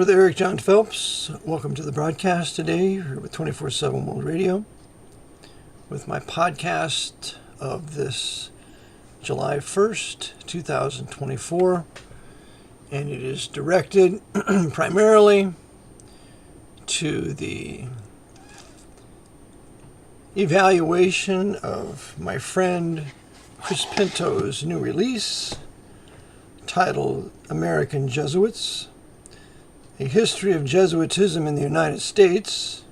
Brother Eric Jon Phelps, welcome to the broadcast today here with 24/7 World Radio with my podcast of this July 1st, 2024, and it is directed primarily to the evaluation of my friend Chris Pinto's new release titled American Jesuits, A History of Jesuitism in the United States,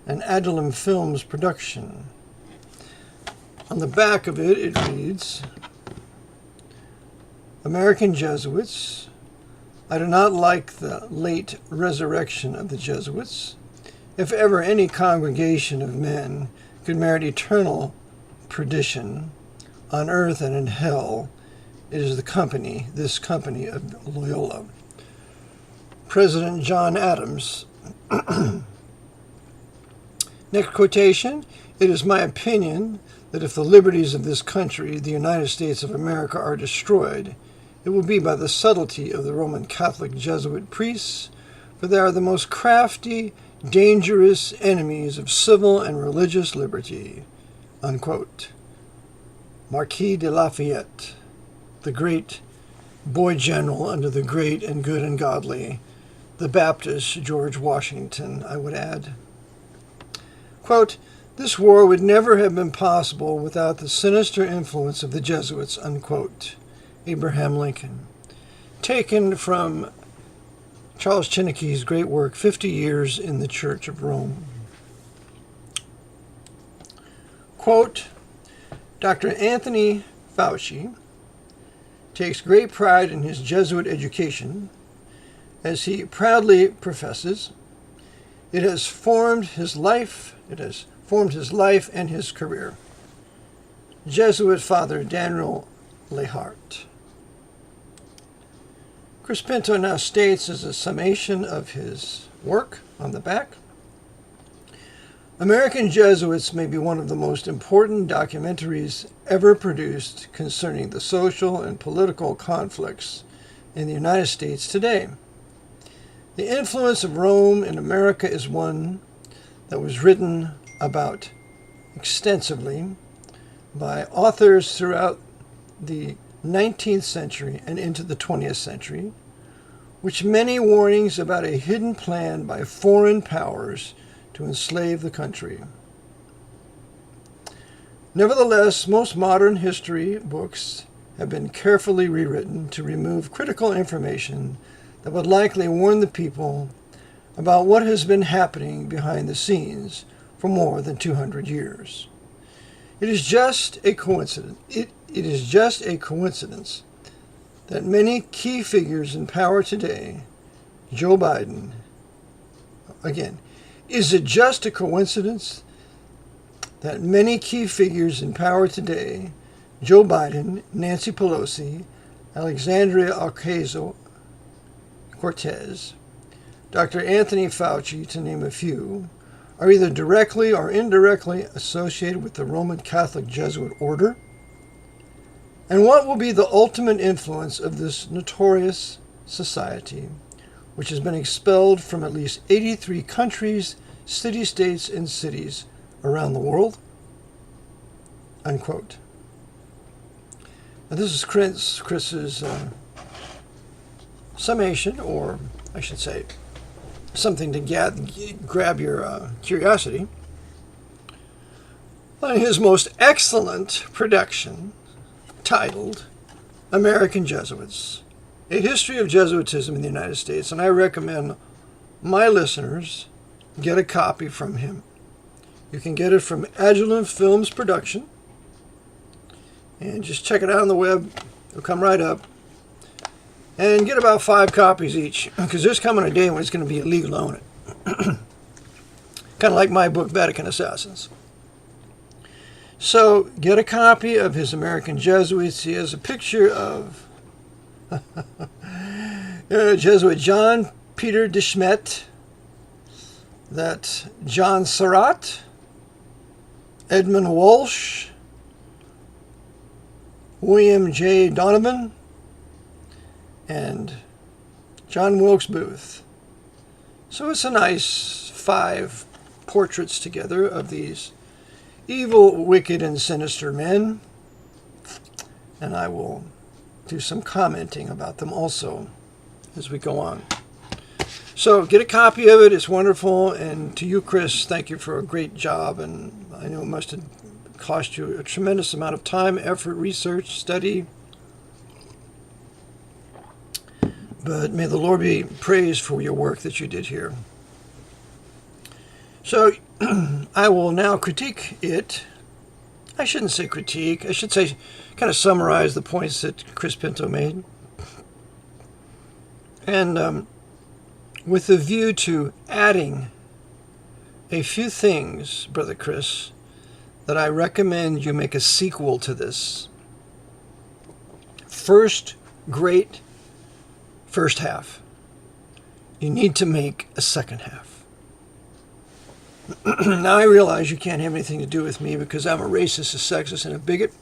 an Adullam Films production. On the back of it, it reads, American Jesuits. I do not like the late resurrection of the Jesuits. If ever any congregation of men could merit eternal perdition on earth and in hell, it is this company of Loyola. President John Adams. Next quotation. It is my opinion that if the liberties of this country, the United States of America, are destroyed, it will be by the subtlety of the Roman Catholic Jesuit priests, for they are the most crafty, dangerous enemies of civil and religious liberty. Unquote. Marquis de Lafayette, the great boy general under the great and good and godly, the Baptist George Washington, I would add. Quote, this war would never have been possible without the sinister influence of the Jesuits, unquote. Abraham Lincoln. Taken from Charles Chinneky's great work, 50 Years in the Church of Rome. Quote, Dr. Anthony Fauci takes great pride in his Jesuit education. As he proudly professes, it has formed his life and his career. Jesuit Father Daniel Lehart. Chris Pinto now states as a summation of his work on the back, American Jesuits may be one of the most important documentaries ever produced concerning the social and political conflicts in the United States today. The influence of Rome in America is one that was written about extensively by authors throughout the 19th century and into the 20th century, which many warnings about a hidden plan by foreign powers to enslave the country. Nevertheless, most modern history books have been carefully rewritten to remove critical information that would likely warn the people about what has been happening behind the scenes for more than 200 years. It is just a coincidence. It is just a coincidence that many key figures in power today, Joe Biden, again, is it just a coincidence that many key figures in power today, Joe Biden, Nancy Pelosi, Alexandria Ocasio-Cortez, Dr. Anthony Fauci, to name a few, are either directly or indirectly associated with the Roman Catholic Jesuit order? And what will be the ultimate influence of this notorious society, which has been expelled from at least 83 countries, city-states, and cities around the world? Unquote. Now, this is Chris's summation, or I should say, something to grab your curiosity, on his most excellent production titled American Jesuits, A History of Jesuitism in the United States, and I recommend my listeners get a copy from him. You can get it from Adullam Films production, and just check it out on the web. It'll come right up. And get about 5 copies each, because there's coming a day when it's going to be illegal to own it. Kind of like my book, Vatican Assassins. So, get a copy of his American Jesuits. He has a picture of Jesuit John Peter de Smet, that John Surratt, Edmund Walsh, William J. Donovan, and John Wilkes Booth. So it's a nice 5 portraits together of these evil, wicked, and sinister men. And I will do some commenting about them also as we go on. So get a copy of it. It's wonderful. And to you, Chris, thank you for a great job. And I know it must have cost you a tremendous amount of time, effort, research, study. But may the Lord be praised for your work that you did here. So I will now critique it. I shouldn't say critique. I should say kind of summarize the points that Chris Pinto made. And with a view to adding a few things, Brother Chris, that I recommend you make a sequel to this. First half. You need to make a second half. Now I realize you can't have anything to do with me because I'm a racist, a sexist, and a bigot,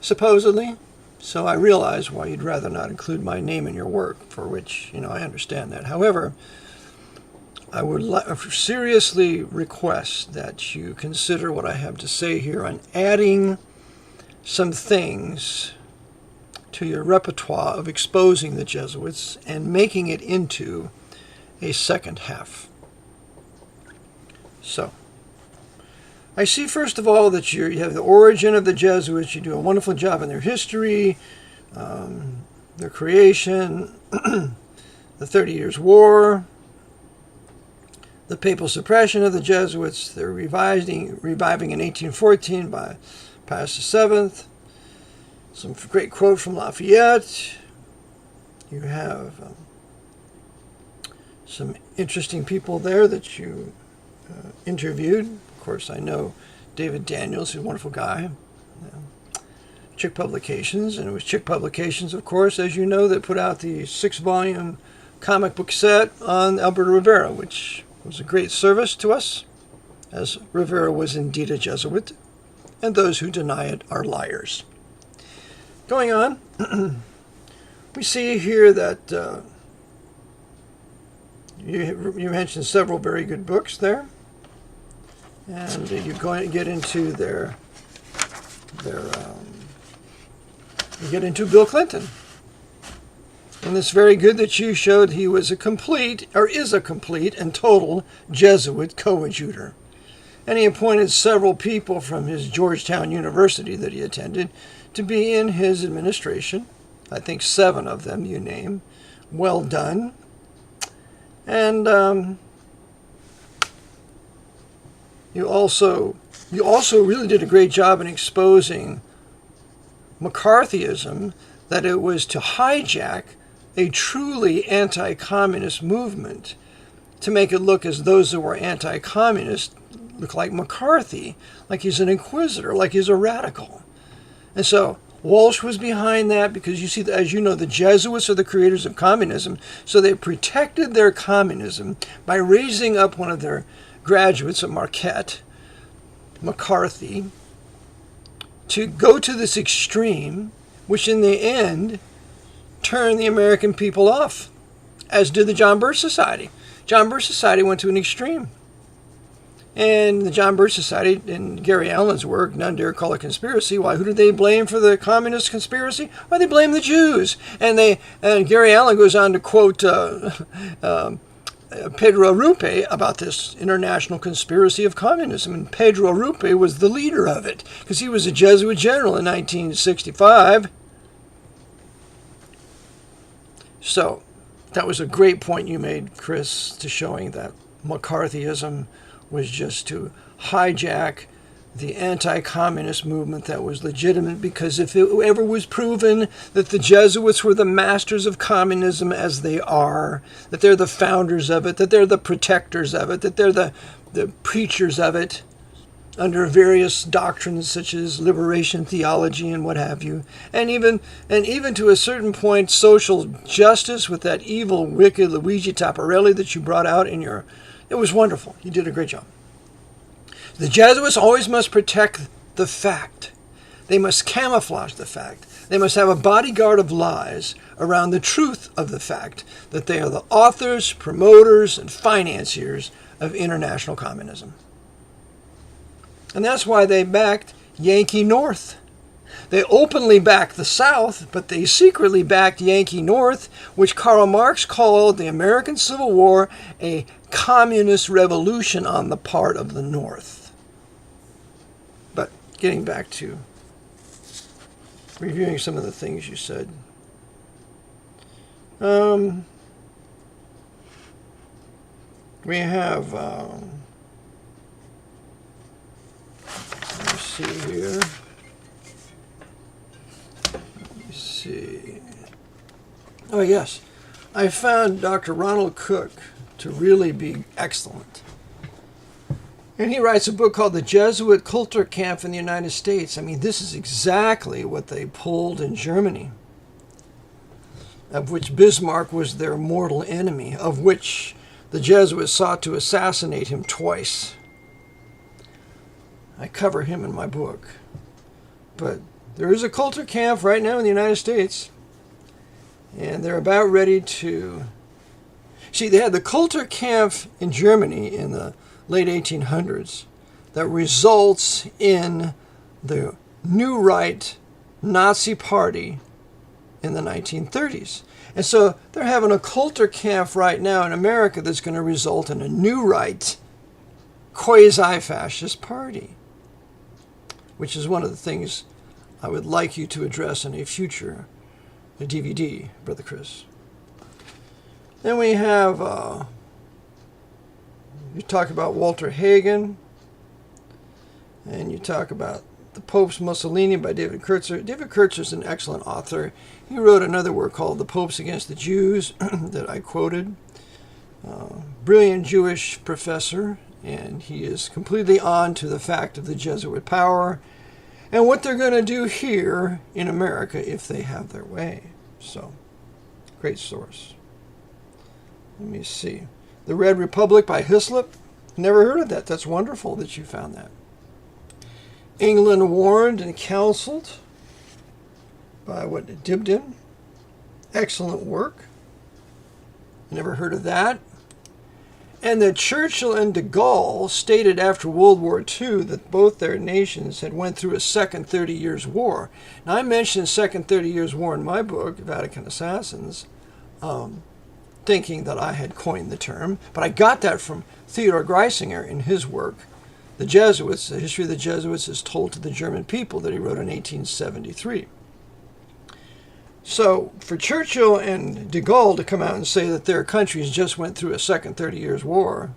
supposedly. So I realize why you'd rather not include my name in your work, for which, I understand that. However, I would seriously request that you consider what I have to say here on adding some things to your repertoire of exposing the Jesuits and making it into a second half. So, I see first of all that you have the origin of the Jesuits. You do a wonderful job in their history, their creation, the 30 Years' War, the papal suppression of the Jesuits, their reviving in 1814 by Pius VII, some great quote from Lafayette. You have some interesting people there that you interviewed. Of course, I know David Daniels, who's a wonderful guy. Chick Publications, and it was Chick Publications, of course, as you know, that put out the 6-volume comic book set on Alberto Rivera, which was a great service to us, as Rivera was indeed a Jesuit, and those who deny it are liars. Going on, we see here that you mentioned several very good books there, and you're going to get into you get into Bill Clinton. And it's very good that you showed he was is a complete and total Jesuit coadjutor. And he appointed several people from his Georgetown University that he attended to be in his administration. I think 7 of them you name. Well done. And you also really did a great job in exposing McCarthyism, that it was to hijack a truly anti-communist movement to make it look as those that were anti-communist look like McCarthy, like he's an inquisitor, like he's a radical. And so Walsh was behind that because you see, as you know, the Jesuits are the creators of communism, so they protected their communism by raising up one of their graduates at Marquette, McCarthy, to go to this extreme, which in the end turned the American people off, as did the John Birch Society. John Birch Society went to an extreme. And the John Birch Society, in Gary Allen's work, none dare call it conspiracy. Why? Who did they blame for the communist conspiracy? Why, they blame the Jews. And Gary Allen goes on to quote Pedro Arrupe about this international conspiracy of communism. And Pedro Arrupe was the leader of it because he was a Jesuit general in 1965. So that was a great point you made, Chris, to showing that McCarthyism was just to hijack the anti-communist movement that was legitimate, because if it ever was proven that the Jesuits were the masters of communism as they are, that they're the founders of it, that they're the protectors of it, that they're the preachers of it under various doctrines such as liberation theology and what have you, and even to a certain point social justice with that evil, wicked Luigi Tapparelli that you brought out in your... It was wonderful. You did a great job. The Jesuits always must protect the fact They must camouflage the fact. They must have a bodyguard of lies around the truth of the fact that they are the authors, promoters, and financiers of international communism. And that's why they backed Yankee North. They openly backed the South, but they secretly backed Yankee North, which Karl Marx called the American Civil War a communist revolution on the part of the North. But getting back to reviewing some of the things you said. We have, let me see here. Oh, yes. I found Dr. Ronald Cook to really be excellent. And he writes a book called The Jesuit Kulturkampf in the United States. I mean, this is exactly what they pulled in Germany, of which Bismarck was their mortal enemy, of which the Jesuits sought to assassinate him twice. I cover him in my book. But there is a Kulturkampf right now in the United States. And they're about ready to... See, they had the Kulturkampf in Germany in the late 1800s that results in the New Right Nazi Party in the 1930s. And so they're having a Kulturkampf right now in America that's going to result in a New Right quasi-fascist party, which is one of the things I would like you to address in a future DVD, Brother Chris. Then we have, you talk about Walter Hagen, and you talk about The Pope's Mussolini by David Kurtzer. David Kurtzer is an excellent author. He wrote another work called The Popes Against the Jews that I quoted. Brilliant Jewish professor, and he is completely on to the fact of the Jesuit power and what they're going to do here in America if they have their way. So, great source. Let me see. The Red Republic by Hislop. Never heard of that. That's wonderful that you found that. England Warned and Counseled by Dibdin. Excellent work. Never heard of that. And that Churchill and de Gaulle stated after World War II that both their nations had went through a second 30 Years' War. Now, I mentioned second 30 Years' War in my book, Vatican Assassins, thinking that I had coined the term, but I got that from Theodor Greisinger in his work, The Jesuits. The History of the Jesuits is told to the German people, that he wrote in 1873. So for Churchill and de Gaulle to come out and say that their countries just went through a second 30 Years' War,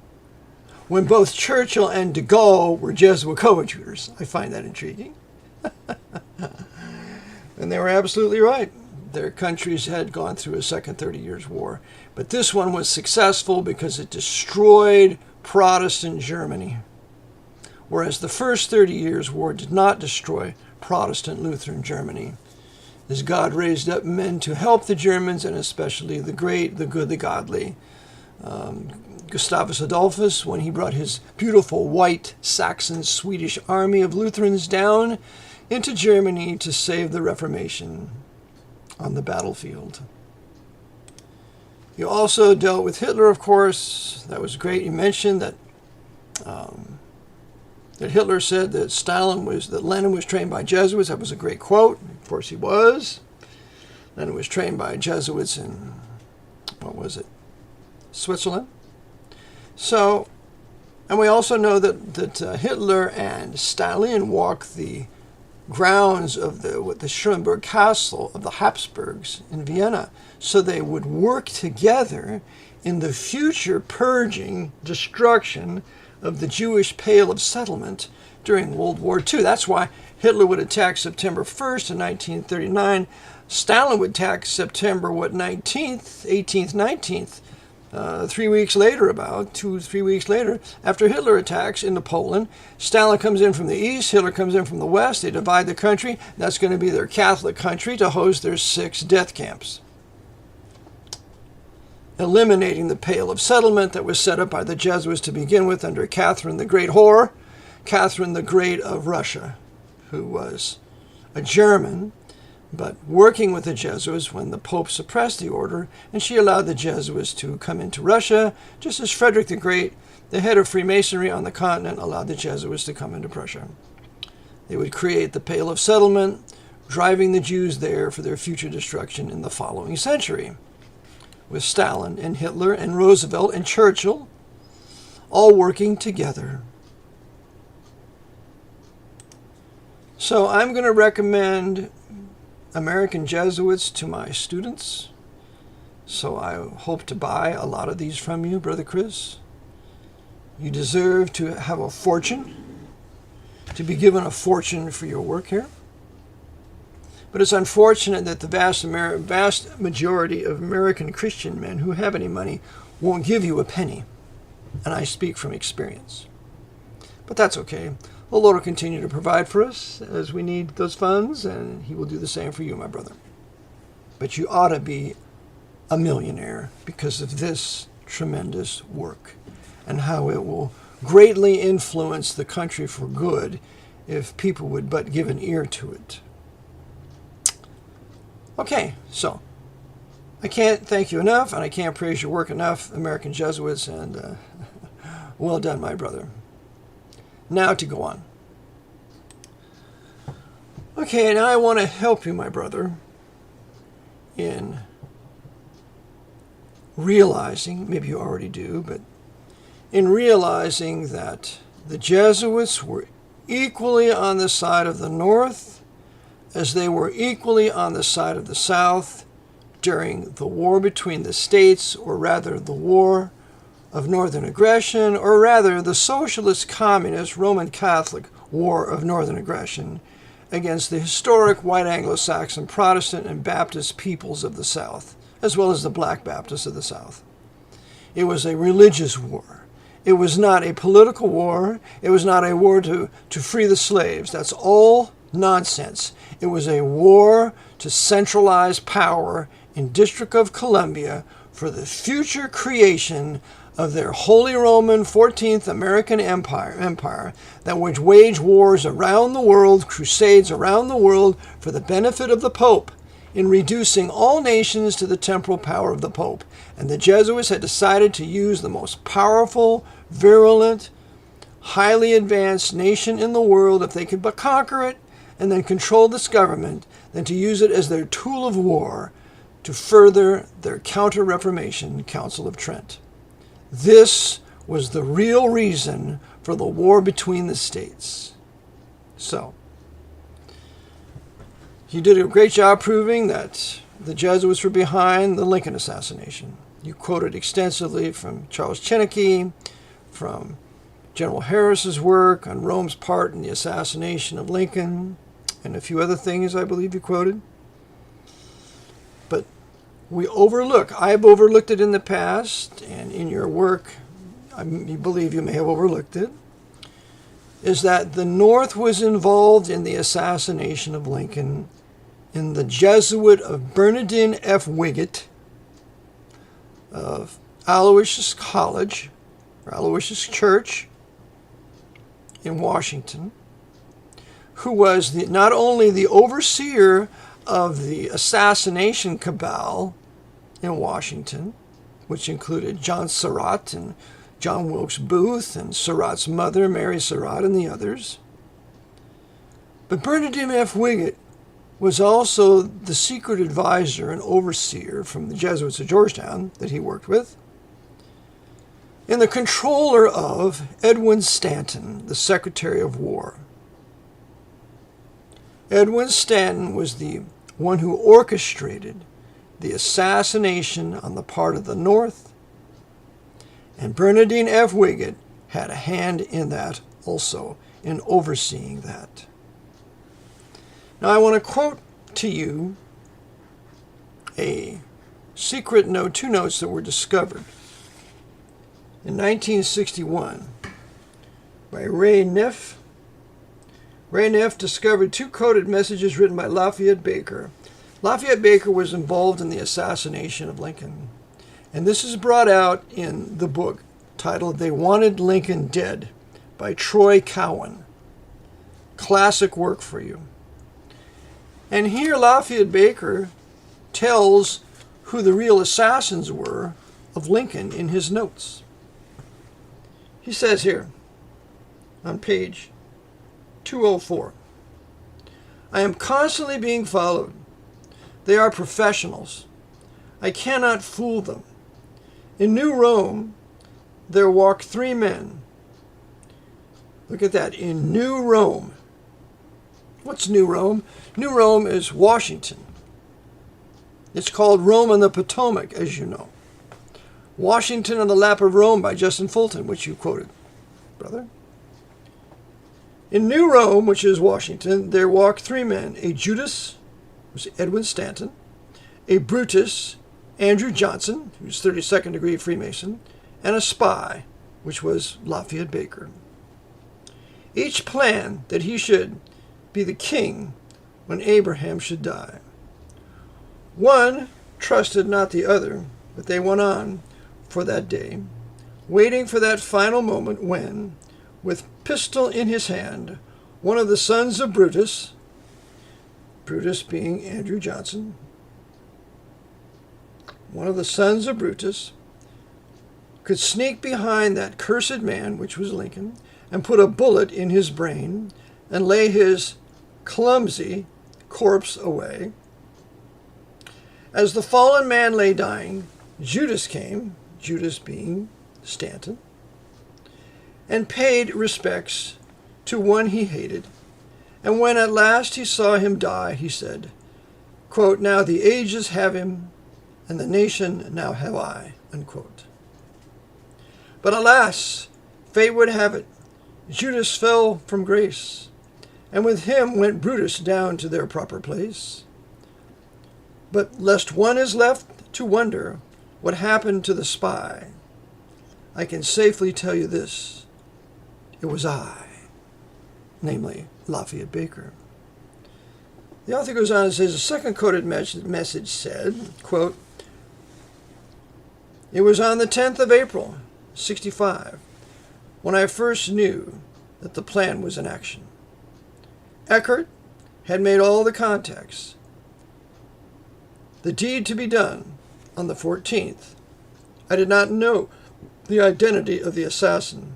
when both Churchill and de Gaulle were Jesuit coadjutors, I find that intriguing. And they were absolutely right. Their countries had gone through a second 30 Years' War. But this one was successful because it destroyed Protestant Germany, whereas the first 30 Years' War did not destroy Protestant Lutheran Germany, as God raised up men to help the Germans, and especially the great, the good, the godly. Gustavus Adolphus, when he brought his beautiful white Saxon Swedish army of Lutherans down into Germany to save the Reformation on the battlefield. You also dealt with Hitler, of course. That was great. You mentioned that that Hitler said that Lenin was trained by Jesuits. That was a great quote. Of course he was. Lenin was trained by Jesuits in, Switzerland. So, and we also know that Hitler and Stalin walked the grounds of the Schönberg Castle of the Habsburgs in Vienna, so they would work together in the future purging, destruction of the Jewish Pale of Settlement during World War II. That's why Hitler would attack September 1st in 1939. Stalin would attack September 19th, 18th, 19th. 3 weeks later, about 2-3 weeks later, after Hitler attacks into Poland, Stalin comes in from the east, Hitler comes in from the west. They divide the country. That's going to be their Catholic country to host their 6 death camps, eliminating the Pale of Settlement that was set up by the Jesuits to begin with under Catherine the Great Whore, Catherine the Great of Russia, who was a German, but working with the Jesuits when the Pope suppressed the order, and she allowed the Jesuits to come into Russia, just as Frederick the Great, the head of Freemasonry on the continent, allowed the Jesuits to come into Prussia. They would create the Pale of Settlement, driving the Jews there for their future destruction in the following century, with Stalin and Hitler and Roosevelt and Churchill all working together. So I'm going to recommend American Jesuits to my students. So I hope to buy a lot of these from you, Brother Chris. You deserve to have a fortune, to be given a fortune for your work here. But it's unfortunate that the vast majority of American Christian men who have any money won't give you a penny. And I speak from experience. But that's okay. The Lord will continue to provide for us as we need those funds, and He will do the same for you, my brother. But you ought to be a millionaire because of this tremendous work and how it will greatly influence the country for good if people would but give an ear to it. Okay, so I can't thank you enough, and I can't praise your work enough, American Jesuits, and well done, my brother. Now to go on. Okay, now I want to help you, my brother, in realizing, maybe you already do, but in realizing that the Jesuits were equally on the side of the North as they were equally on the side of the South during the war between the states, or rather the war of Northern aggression, or rather the Socialist, Communist, Roman Catholic war of Northern aggression against the historic white Anglo-Saxon Protestant and Baptist peoples of the South, as well as the Black Baptists of the South. It was a religious war. It was not a political war. It was not a war to free the slaves. That's all nonsense. It was a war to centralize power in District of Columbia for the future creation of their Holy Roman 14th American Empire that would wage wars around the world, crusades around the world for the benefit of the Pope, in reducing all nations to the temporal power of the Pope. And the Jesuits had decided to use the most powerful, virulent, highly advanced nation in the world, if they could but conquer it and then control this government, than to use it as their tool of war to further their Counter-Reformation Council of Trent. This was the real reason for the war between the states. So, you did a great job proving that the Jesuits were behind the Lincoln assassination. You quoted extensively from Charles Chennaky, from General Harris's work on Rome's part in the assassination of Lincoln, and a few other things I believe you quoted. But I've overlooked it in the past, and in your work, I believe you may have overlooked it, is that the North was involved in the assassination of Lincoln in the Jesuit of Bernardine F. Wiggett of Aloysius College, or Aloysius Church in Washington, who was not only the overseer of the assassination cabal in Washington, which included John Surratt and John Wilkes Booth and Surratt's mother, Mary Surratt, and the others, but Bernardine F. Wiggett was also the secret advisor and overseer from the Jesuits of Georgetown that he worked with, and the controller of Edwin Stanton, the Secretary of War. Edwin Stanton was the one who orchestrated the assassination on the part of the North, and Bernardine F. Wiggett had a hand in that also, in overseeing that. Now I want to quote to you a secret note, two notes that were discovered in 1961 by Ray Neff. Ray Neff discovered two coded messages written by Lafayette Baker. Lafayette Baker was involved in the assassination of Lincoln. And this is brought out in the book titled They Wanted Lincoln Dead by Troy Cowan. Classic work for you. And here Lafayette Baker tells who the real assassins were of Lincoln in his notes. He says here on page 204, I am constantly being followed. They are professionals. I cannot fool them. In New Rome, there walk 3 men. Look at that. In New Rome. What's New Rome? New Rome is Washington. It's called Rome on the Potomac, as you know. Washington on the Lap of Rome by Justin Fulton, which you quoted, brother. In New Rome, which is Washington, there walk 3 men. A Judas, who's Edwin Stanton. A Brutus, Andrew Johnson, who's 32nd degree Freemason. And a spy, which was Lafayette Baker. Each planned that he should be the king when Abraham should die. One trusted not the other, but they went on for that day, waiting for that final moment when, with pistol in his hand, one of the sons of Brutus, Brutus being Andrew Johnson, one of the sons of Brutus, could sneak behind that cursed man, which was Lincoln, and put a bullet in his brain and lay his clumsy corpse away. As the fallen man lay dying, Judas came, Judas being Stanton, and paid respects to one he hated. And when at last he saw him die, he said, quote, now the ages have him, and the nation now have I, unquote. But alas, fate would have it, Judas fell from grace, and with him went Brutus down to their proper place. But lest one is left to wonder what happened to the spy, I can safely tell you this, it was I, namely Lafayette Baker. The author goes on and says, the second quoted message said, quote, it was on the 10th of April, 65, when I first knew that the plan was in action. Eckert had made all the contacts. The deed to be done on the 14th. I did not know the identity of the assassin,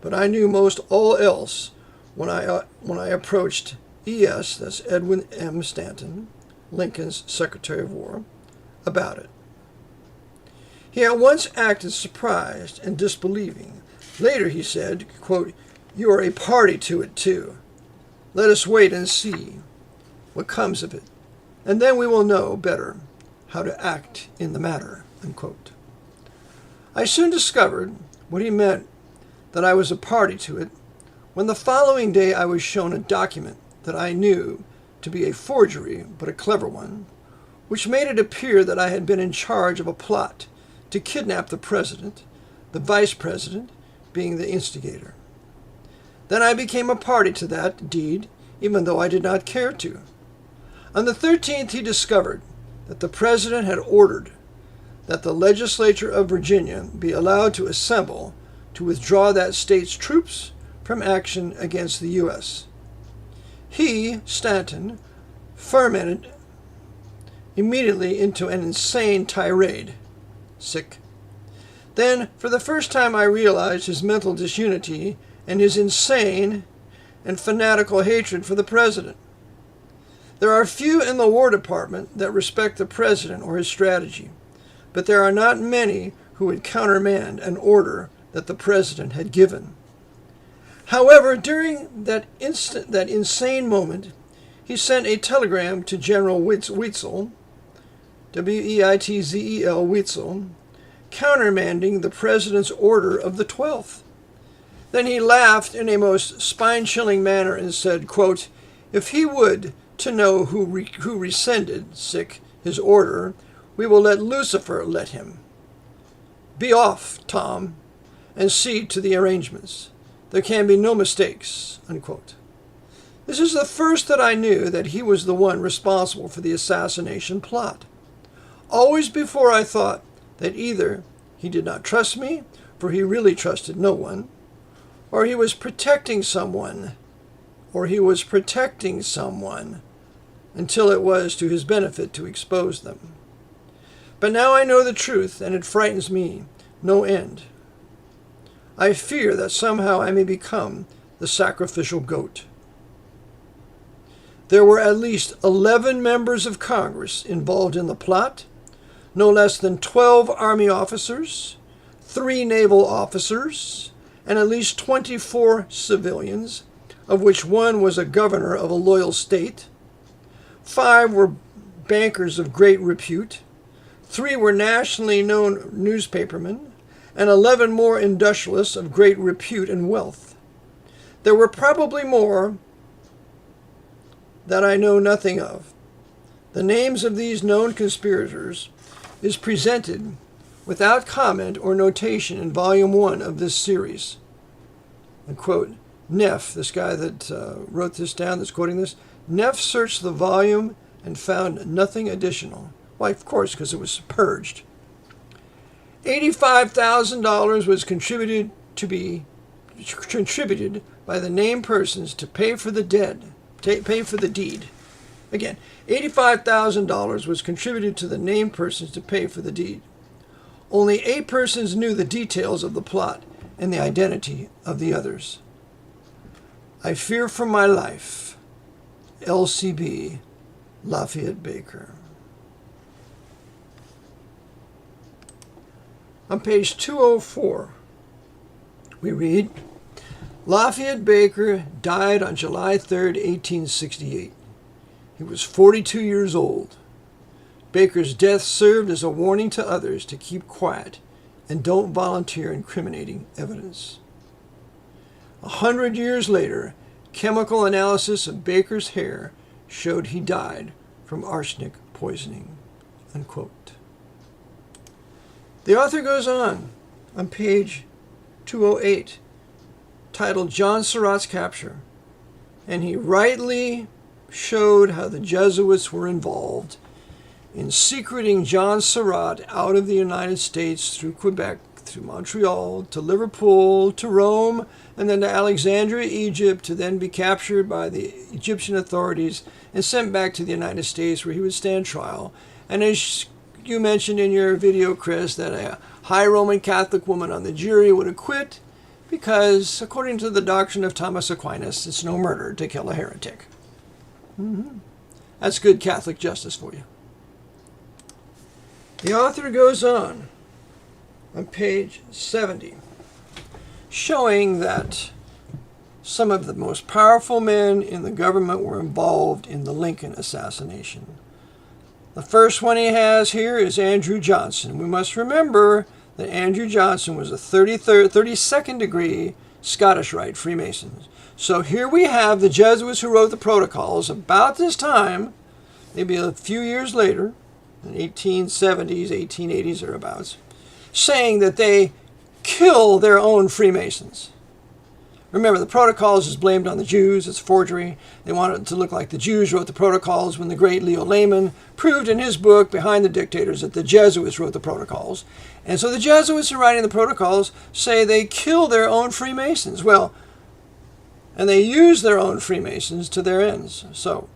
but I knew most all else when I approached E.S., that's Edwin M. Stanton, Lincoln's Secretary of War, about it. He at once acted surprised and disbelieving. Later he said, quote, you are a party to it too. Let us wait and see what comes of it, and then we will know better how to act in the matter, unquote. I soon discovered what he meant, that I was a party to it, when the following day I was shown a document that I knew to be a forgery, but a clever one, which made it appear that I had been in charge of a plot to kidnap the president, the vice president being the instigator. Then I became a party to that deed, even though I did not care to. On the 13th, he discovered that the president had ordered that the legislature of Virginia be allowed to assemble to withdraw that state's troops from action against the U.S. He, Stanton, fermented immediately into an insane tirade. Sick. Then, for the first time, I realized his mental disunity and his insane and fanatical hatred for the president. There are few in the War Department that respect the president or his strategy, but there are not many who would countermand an order that the president had given. However, during that insane moment, he sent a telegram to General Weitzel, W-E-I-T-Z-E-L, Weitzel, countermanding the president's order of the 12th. Then he laughed in a most spine-chilling manner and said, quote, if he would to know who rescinded, his order, we will let Lucifer let him. Be off, Tom, and see to the arrangements. There can be no mistakes, unquote. This is the first that I knew that he was the one responsible for the assassination plot. Always before I thought that either he did not trust me, for he really trusted no one, or he was protecting someone, until it was to his benefit to expose them. But now I know the truth, and it frightens me no end. I fear that somehow I may become the sacrificial goat. There were at least 11 members of Congress involved in the plot, no less than 12 Army officers, 3 naval officers, and at least 24 civilians, of which 1 was a governor of a loyal state. 5 were bankers of great repute. 3 were nationally known newspapermen, and 11 more industrialists of great repute and wealth. There were probably more that I know nothing of. The names of these known conspirators is presented without comment or notation in Volume 1 of this series. And quote, Neff, this guy that wrote this down, that's quoting this, Neff searched the volume and found nothing additional. Why, of course, because it was purged. $85,000 was contributed by the named persons to pay for the deed. Again, $85,000 was contributed to the named persons to pay for the deed. Only 8 persons knew the details of the plot and the identity of the others. I fear for my life. LCB, Lafayette Baker. On page 204, we read, Lafayette Baker died on July 3, 1868. He was 42 years old. Baker's death served as a warning to others to keep quiet and don't volunteer incriminating evidence. 100 years later, chemical analysis of Baker's hair showed he died from arsenic poisoning. Unquote. The author goes on page 208, titled John Surratt's Capture, and he rightly showed how the Jesuits were involved in secreting John Surratt out of the United States through Quebec, through Montreal, to Liverpool, to Rome, and then to Alexandria, Egypt, to then be captured by the Egyptian authorities and sent back to the United States where he would stand trial. And as you mentioned in your video, Chris, that a high Roman Catholic woman on the jury would acquit because, according to the doctrine of Thomas Aquinas, it's no murder to kill a heretic. That's good Catholic justice for you. The author goes on page 70, showing that some of the most powerful men in the government were involved in the Lincoln assassination. The first one he has here is Andrew Johnson. We must remember that Andrew Johnson was a 32nd degree Scottish Rite Freemason. So here we have the Jesuits who wrote the protocols about this time, maybe a few years later, in 1870s, 1880s, thereabouts, saying that they kill their own Freemasons. Remember, the protocols is blamed on the Jews. It's forgery. They want it to look like the Jews wrote the protocols when the great Leo Lehman proved in his book, Behind the Dictators, that the Jesuits wrote the protocols. And so the Jesuits who are writing the protocols say they kill their own Freemasons. Well, and they use their own Freemasons to their ends. So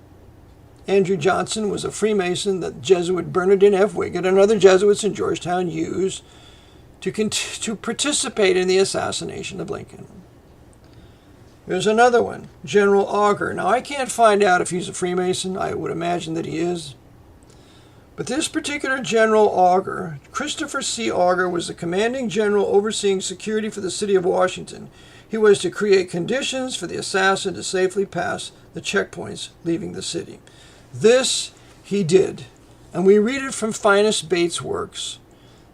Andrew Johnson was a Freemason that Jesuit Bernardine F. Wiggett and other Jesuits in Georgetown used to participate in the assassination of Lincoln. There's another one, General Auger. Now, I can't find out if he's a Freemason. I would imagine that he is. But this particular General Auger, Christopher C. Auger, was the commanding general overseeing security for the city of Washington. He was to create conditions for the assassin to safely pass the checkpoints leaving the city. This he did, and we read it from Finest Bates' works,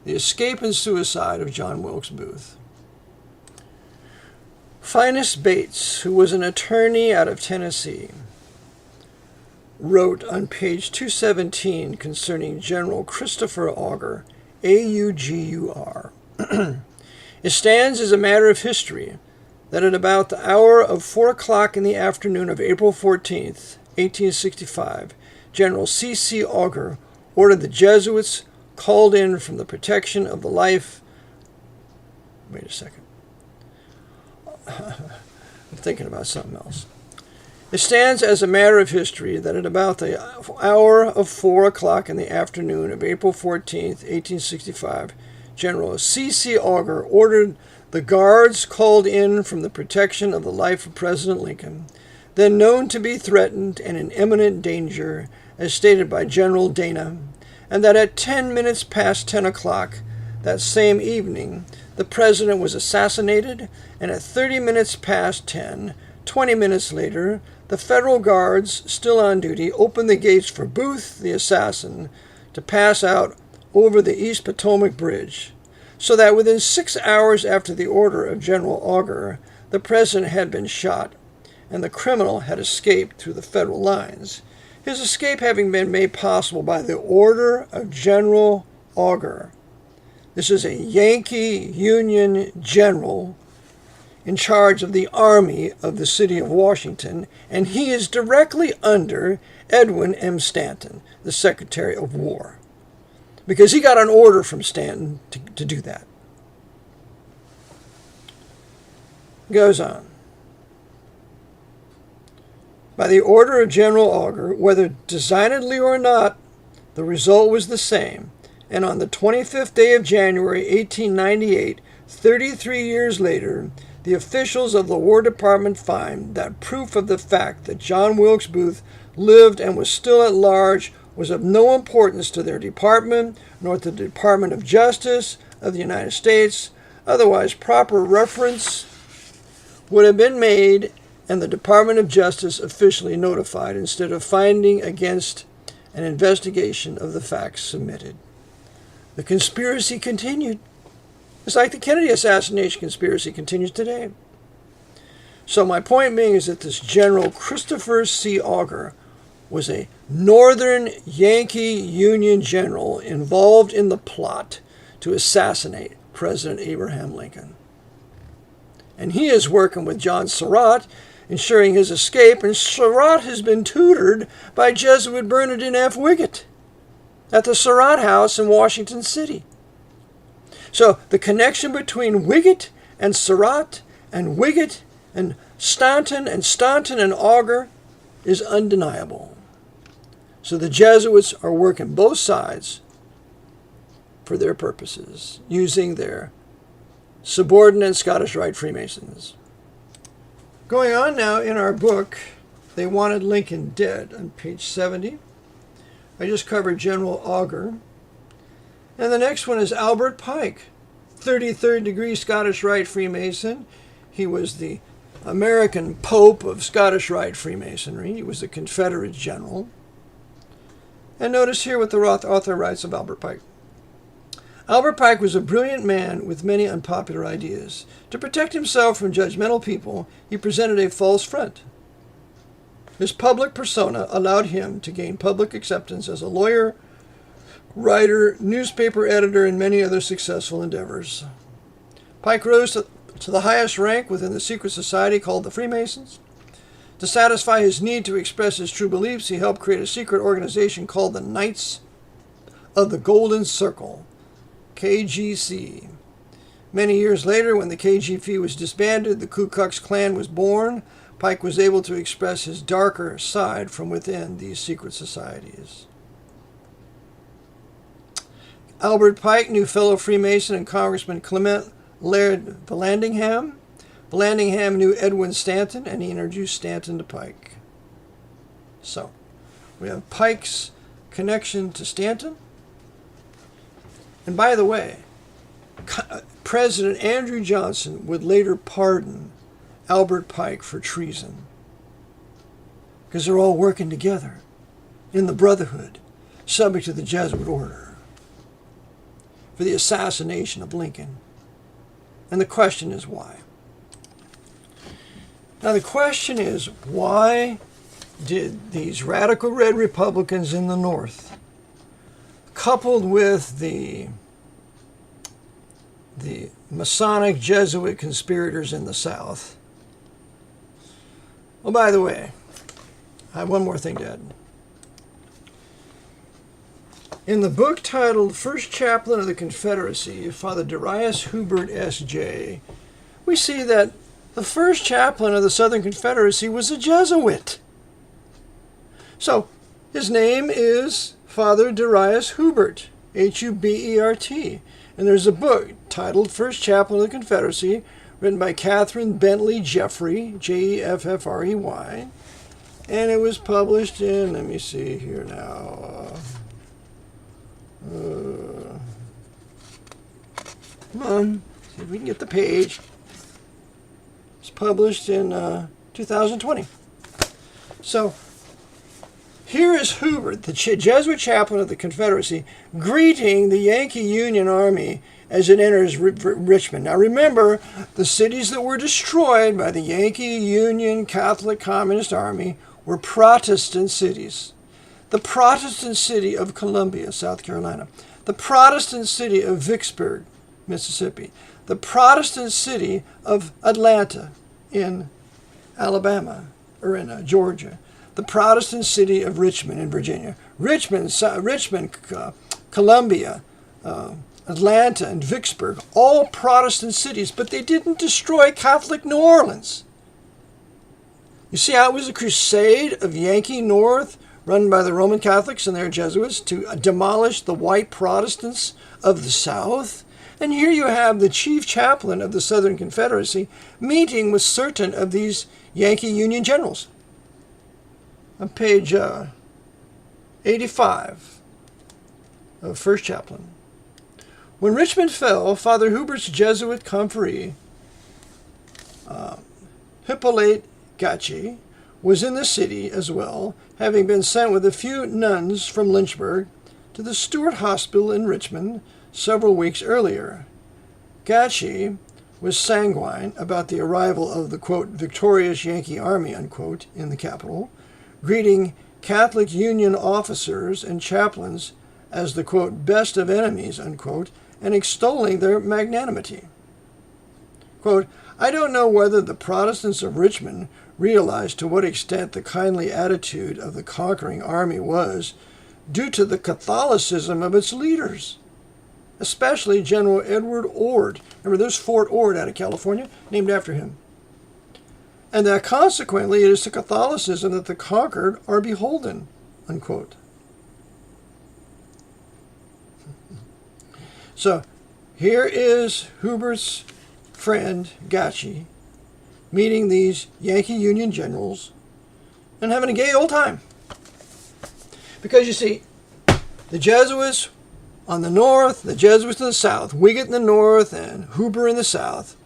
The Escape and Suicide of John Wilkes Booth. Finest Bates, who was an attorney out of Tennessee, wrote on page 217 concerning General Christopher Auger, A-U-G-U-R. It stands as a matter of history that at about the hour of 4 o'clock in the afternoon of April 14th, 1865, General C.C. Auger ordered the Jesuits called in from the protection of the life. Wait a second. I'm thinking about something else. It stands as a matter of history that at about the hour of 4 o'clock in the afternoon of April 14th, 1865, General C.C. Augur ordered the guards called in from the protection of the life of President Lincoln, then known to be threatened and in imminent danger, as stated by General Dana, and that at 10 minutes past 10 o'clock that same evening, the president was assassinated, and at 30 minutes past 10, 20 minutes later, the federal guards, still on duty, opened the gates for Booth, the assassin, to pass out over the East Potomac Bridge, so that within 6 hours after the order of General Augur, the president had been shot, and the criminal had escaped through the federal lines, his escape having been made possible by the order of General Augur. This is a Yankee Union general in charge of the Army of the city of Washington, and he is directly under Edwin M. Stanton, the Secretary of War, because he got an order from Stanton to do that. Goes on. By the order of General Augur, whether designedly or not, the result was the same, and on the 25th day of January, 1898, 33 years later, the officials of the War Department find that proof of the fact that John Wilkes Booth lived and was still at large was of no importance to their department, nor to the Department of Justice of the United States. Otherwise, proper reference would have been made and the Department of Justice officially notified instead of finding against an investigation of the facts submitted. The conspiracy continued. It's like the Kennedy assassination conspiracy continues today. So my point being is that this General Christopher C. Augur was a Northern Yankee Union general involved in the plot to assassinate President Abraham Lincoln. And he is working with John Surratt, ensuring his escape, and Surratt has been tutored by Jesuit Bernardine F. Wiggett at the Surratt House in Washington City. So the connection between Wiggett and Surratt and Wiggett and Stanton and Augur is undeniable. So the Jesuits are working both sides for their purposes, using their subordinate Scottish Rite Freemasons. Going on now in our book, They Wanted Lincoln Dead, on page 70. I just covered General Augur. And the next one is Albert Pike, 33rd degree Scottish Rite Freemason. He was the American Pope of Scottish Rite Freemasonry. He was the Confederate general. And notice here what the author writes of Albert Pike. Albert Pike was a brilliant man with many unpopular ideas. To protect himself from judgmental people, he presented a false front. His public persona allowed him to gain public acceptance as a lawyer, writer, newspaper editor, and many other successful endeavors. Pike rose to the highest rank within the secret society called the Freemasons. To satisfy his need to express his true beliefs, he helped create a secret organization called the Knights of the Golden Circle, KGC. Many years later, when the KGC was disbanded, the Ku Klux Klan was born. Pike was able to express his darker side from within these secret societies. Albert Pike knew fellow Freemason and Congressman Clement Laird Vallandigham. Vallandigham knew Edwin Stanton, and he introduced Stanton to Pike. So, we have Pike's connection to Stanton. And by the way, President Andrew Johnson would later pardon Albert Pike for treason, because they're all working together in the Brotherhood, subject to the Jesuit order, for the assassination of Lincoln. And the question is why? Now the question is, why did these radical red Republicans in the North, coupled with the Masonic Jesuit conspirators in the South? Oh, by the way, I have one more thing to add. In the book titled First Chaplain of the Confederacy, Father Darius Hubert S.J., we see that the first chaplain of the Southern Confederacy was a Jesuit. So, his name is Father Darius Hubert, Hubert. And there's a book titled First Chaplain of the Confederacy, written by Catherine Bentley Jeffrey, Jeffrey. And it was published in, let me see here now. Come on, see if we can get the page. It's published in 2020. So, here is Hubert, the Jesuit chaplain of the Confederacy, greeting the Yankee Union Army as it enters Richmond. Now remember, the cities that were destroyed by the Yankee Union Catholic Communist Army were Protestant cities. The Protestant city of Columbia, South Carolina. The Protestant city of Vicksburg, Mississippi. The Protestant city of Atlanta in Alabama, or in Georgia. The Protestant city of Richmond in Virginia. Richmond, Columbia, Atlanta, and Vicksburg, all Protestant cities, but they didn't destroy Catholic New Orleans. You see how it was a crusade of Yankee North, run by the Roman Catholics and their Jesuits, to demolish the white Protestants of the South? And here you have the chief chaplain of the Southern Confederacy meeting with certain of these Yankee Union generals. On page 85 of First Chaplain. When Richmond fell, Father Hubert's Jesuit confrere, Hippolyte Gacci, was in the city as well, having been sent with a few nuns from Lynchburg to the Stewart Hospital in Richmond several weeks earlier. Gacci was sanguine about the arrival of the, quote, victorious Yankee Army, unquote, in the capital, greeting Catholic Union officers and chaplains as the, quote, best of enemies, unquote, and extolling their magnanimity. Quote, I don't know whether the Protestants of Richmond realized to what extent the kindly attitude of the conquering army was due to the Catholicism of its leaders, especially General Edward Ord. Remember, there's Fort Ord out of California, named after him. And that consequently it is to Catholicism that the conquered are beholden, unquote. So here is Hubert's friend, Gacci, meeting these Yankee Union generals and having a gay old time. Because you see, the Jesuits on the north, the Jesuits in the south, Wiggett in the north and Huber in the south,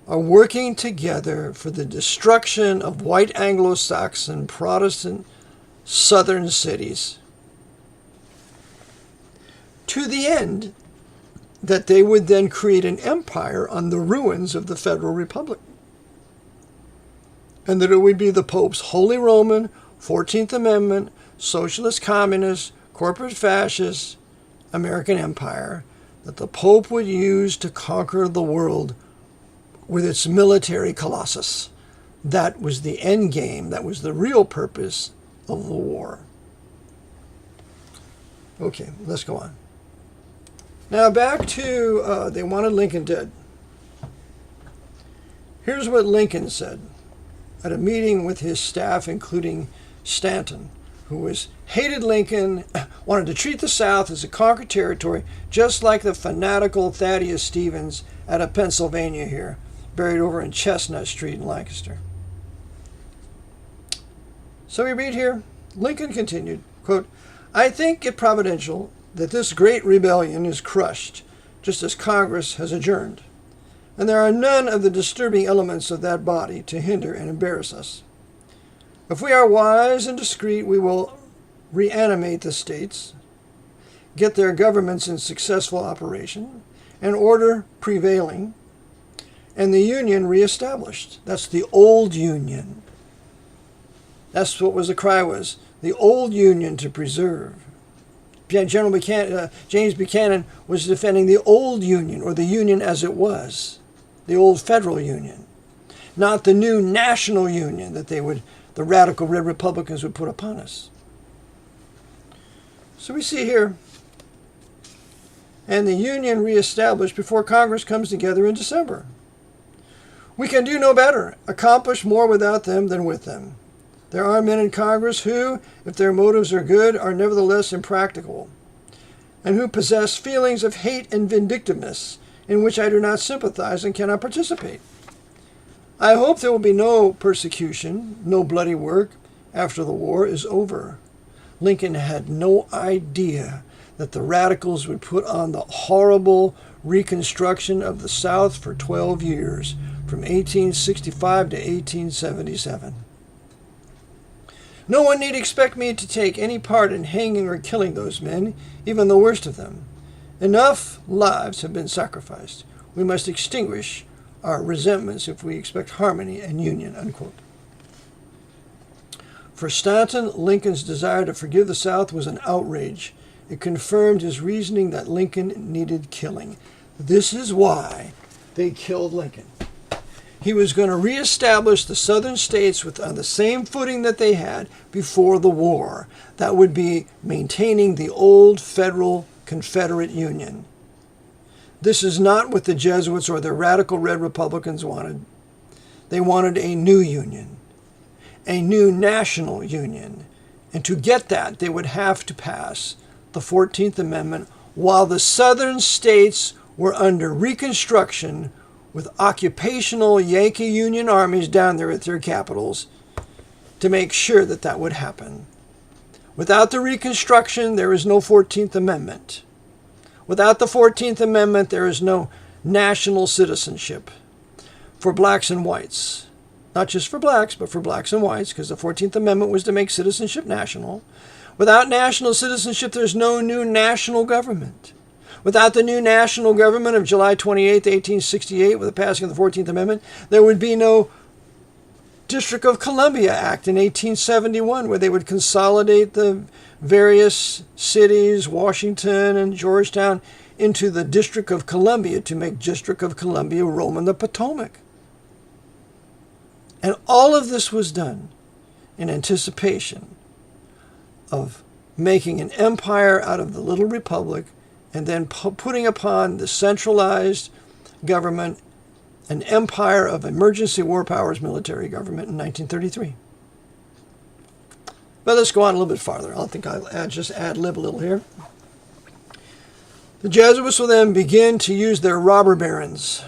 are working together for the destruction of white Anglo-Saxon Protestant southern cities, to the end that they would then create an empire on the ruins of the Federal Republic, and that it would be the Pope's Holy Roman, 14th Amendment, Socialist Communist, Corporate Fascist, American Empire, that the Pope would use to conquer the world with its military colossus. That was the end game. That was the real purpose of the war. Okay, let's go on. Now back to they wanted Lincoln dead. Here's what Lincoln said at a meeting with his staff, including Stanton, who hated Lincoln, wanted to treat the South as a conquered territory, just like the fanatical Thaddeus Stevens out of Pennsylvania here, buried over in Chestnut Street in Lancaster. So we read here, Lincoln continued, quote, I think it providential that this great rebellion is crushed, just as Congress has adjourned, and there are none of the disturbing elements of that body to hinder and embarrass us. If we are wise and discreet, we will reanimate the states, get their governments in successful operation, and order prevailing, and the Union reestablished. That's the old Union. That's what the cry was, the old Union to preserve. General Buchanan, James Buchanan was defending the old Union, or the Union as it was, the old federal Union, not the new national Union that the radical Red Republicans would put upon us. So we see here, and the Union reestablished before Congress comes together in December. We can do no better, accomplish more without them than with them. There are men in Congress who, if their motives are good, are nevertheless impractical, and who possess feelings of hate and vindictiveness in which I do not sympathize and cannot participate. I hope there will be no persecution, no bloody work after the war is over. Lincoln had no idea that the radicals would put on the horrible Reconstruction of the South for 12 years, from 1865 to 1877. No one need expect me to take any part in hanging or killing those men, even the worst of them. Enough lives have been sacrificed. We must extinguish our resentments if we expect harmony and union, unquote. For Stanton, Lincoln's desire to forgive the South was an outrage. It confirmed his reasoning that Lincoln needed killing. This is why they killed Lincoln. He was going to reestablish the southern states on the same footing that they had before the war. That would be maintaining the old federal Confederate Union. This is not what the Jesuits or the radical red Republicans wanted. They wanted a new union, a new national union. And to get that, they would have to pass the 14th Amendment while the southern states were under Reconstruction with occupational Yankee Union armies down there at their capitals to make sure that that would happen. Without the Reconstruction, there is no 14th Amendment. Without the 14th Amendment, there is no national citizenship for blacks and whites. Not just for blacks, but for blacks and whites, because the 14th Amendment was to make citizenship national. Without national citizenship, there's no new national government. Without the new national government of July 28, 1868, with the passing of the 14th Amendment, there would be no District of Columbia Act in 1871, where they would consolidate the various cities, Washington and Georgetown, into the District of Columbia to make District of Columbia Rome and the Potomac. And all of this was done in anticipation of making an empire out of the little republic and then putting upon the centralized government an empire of emergency war powers military government in 1933. But let's go on a little bit farther. I think I'll just ad-lib a little here. The Jesuits will then begin to use their robber barons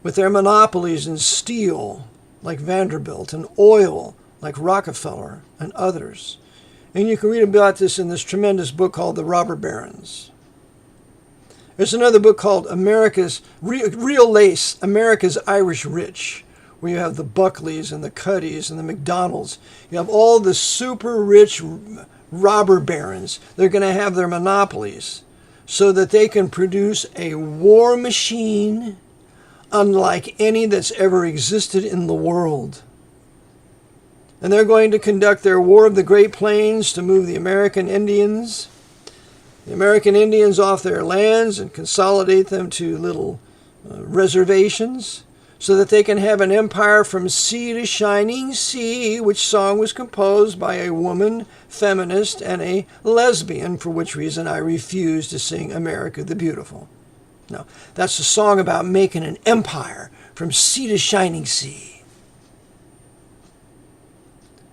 with their monopolies in steel, like Vanderbilt, and oil, like Rockefeller and others. And you can read about this in this tremendous book called The Robber Barons. There's another book called America's Real Lace, America's Irish Rich, where you have the Buckleys and the Cuddys and the McDonalds. You have all the super rich robber barons. They're going to have their monopolies so that they can produce a war machine unlike any that's ever existed in the world. And they're going to conduct their War of the Great Plains to move the American Indians off their lands and consolidate them to little reservations so that they can have an empire from sea to shining sea, which song was composed by a woman, feminist, and a lesbian, for which reason I refuse to sing America the Beautiful. No, that's a song about making an empire from sea to shining sea.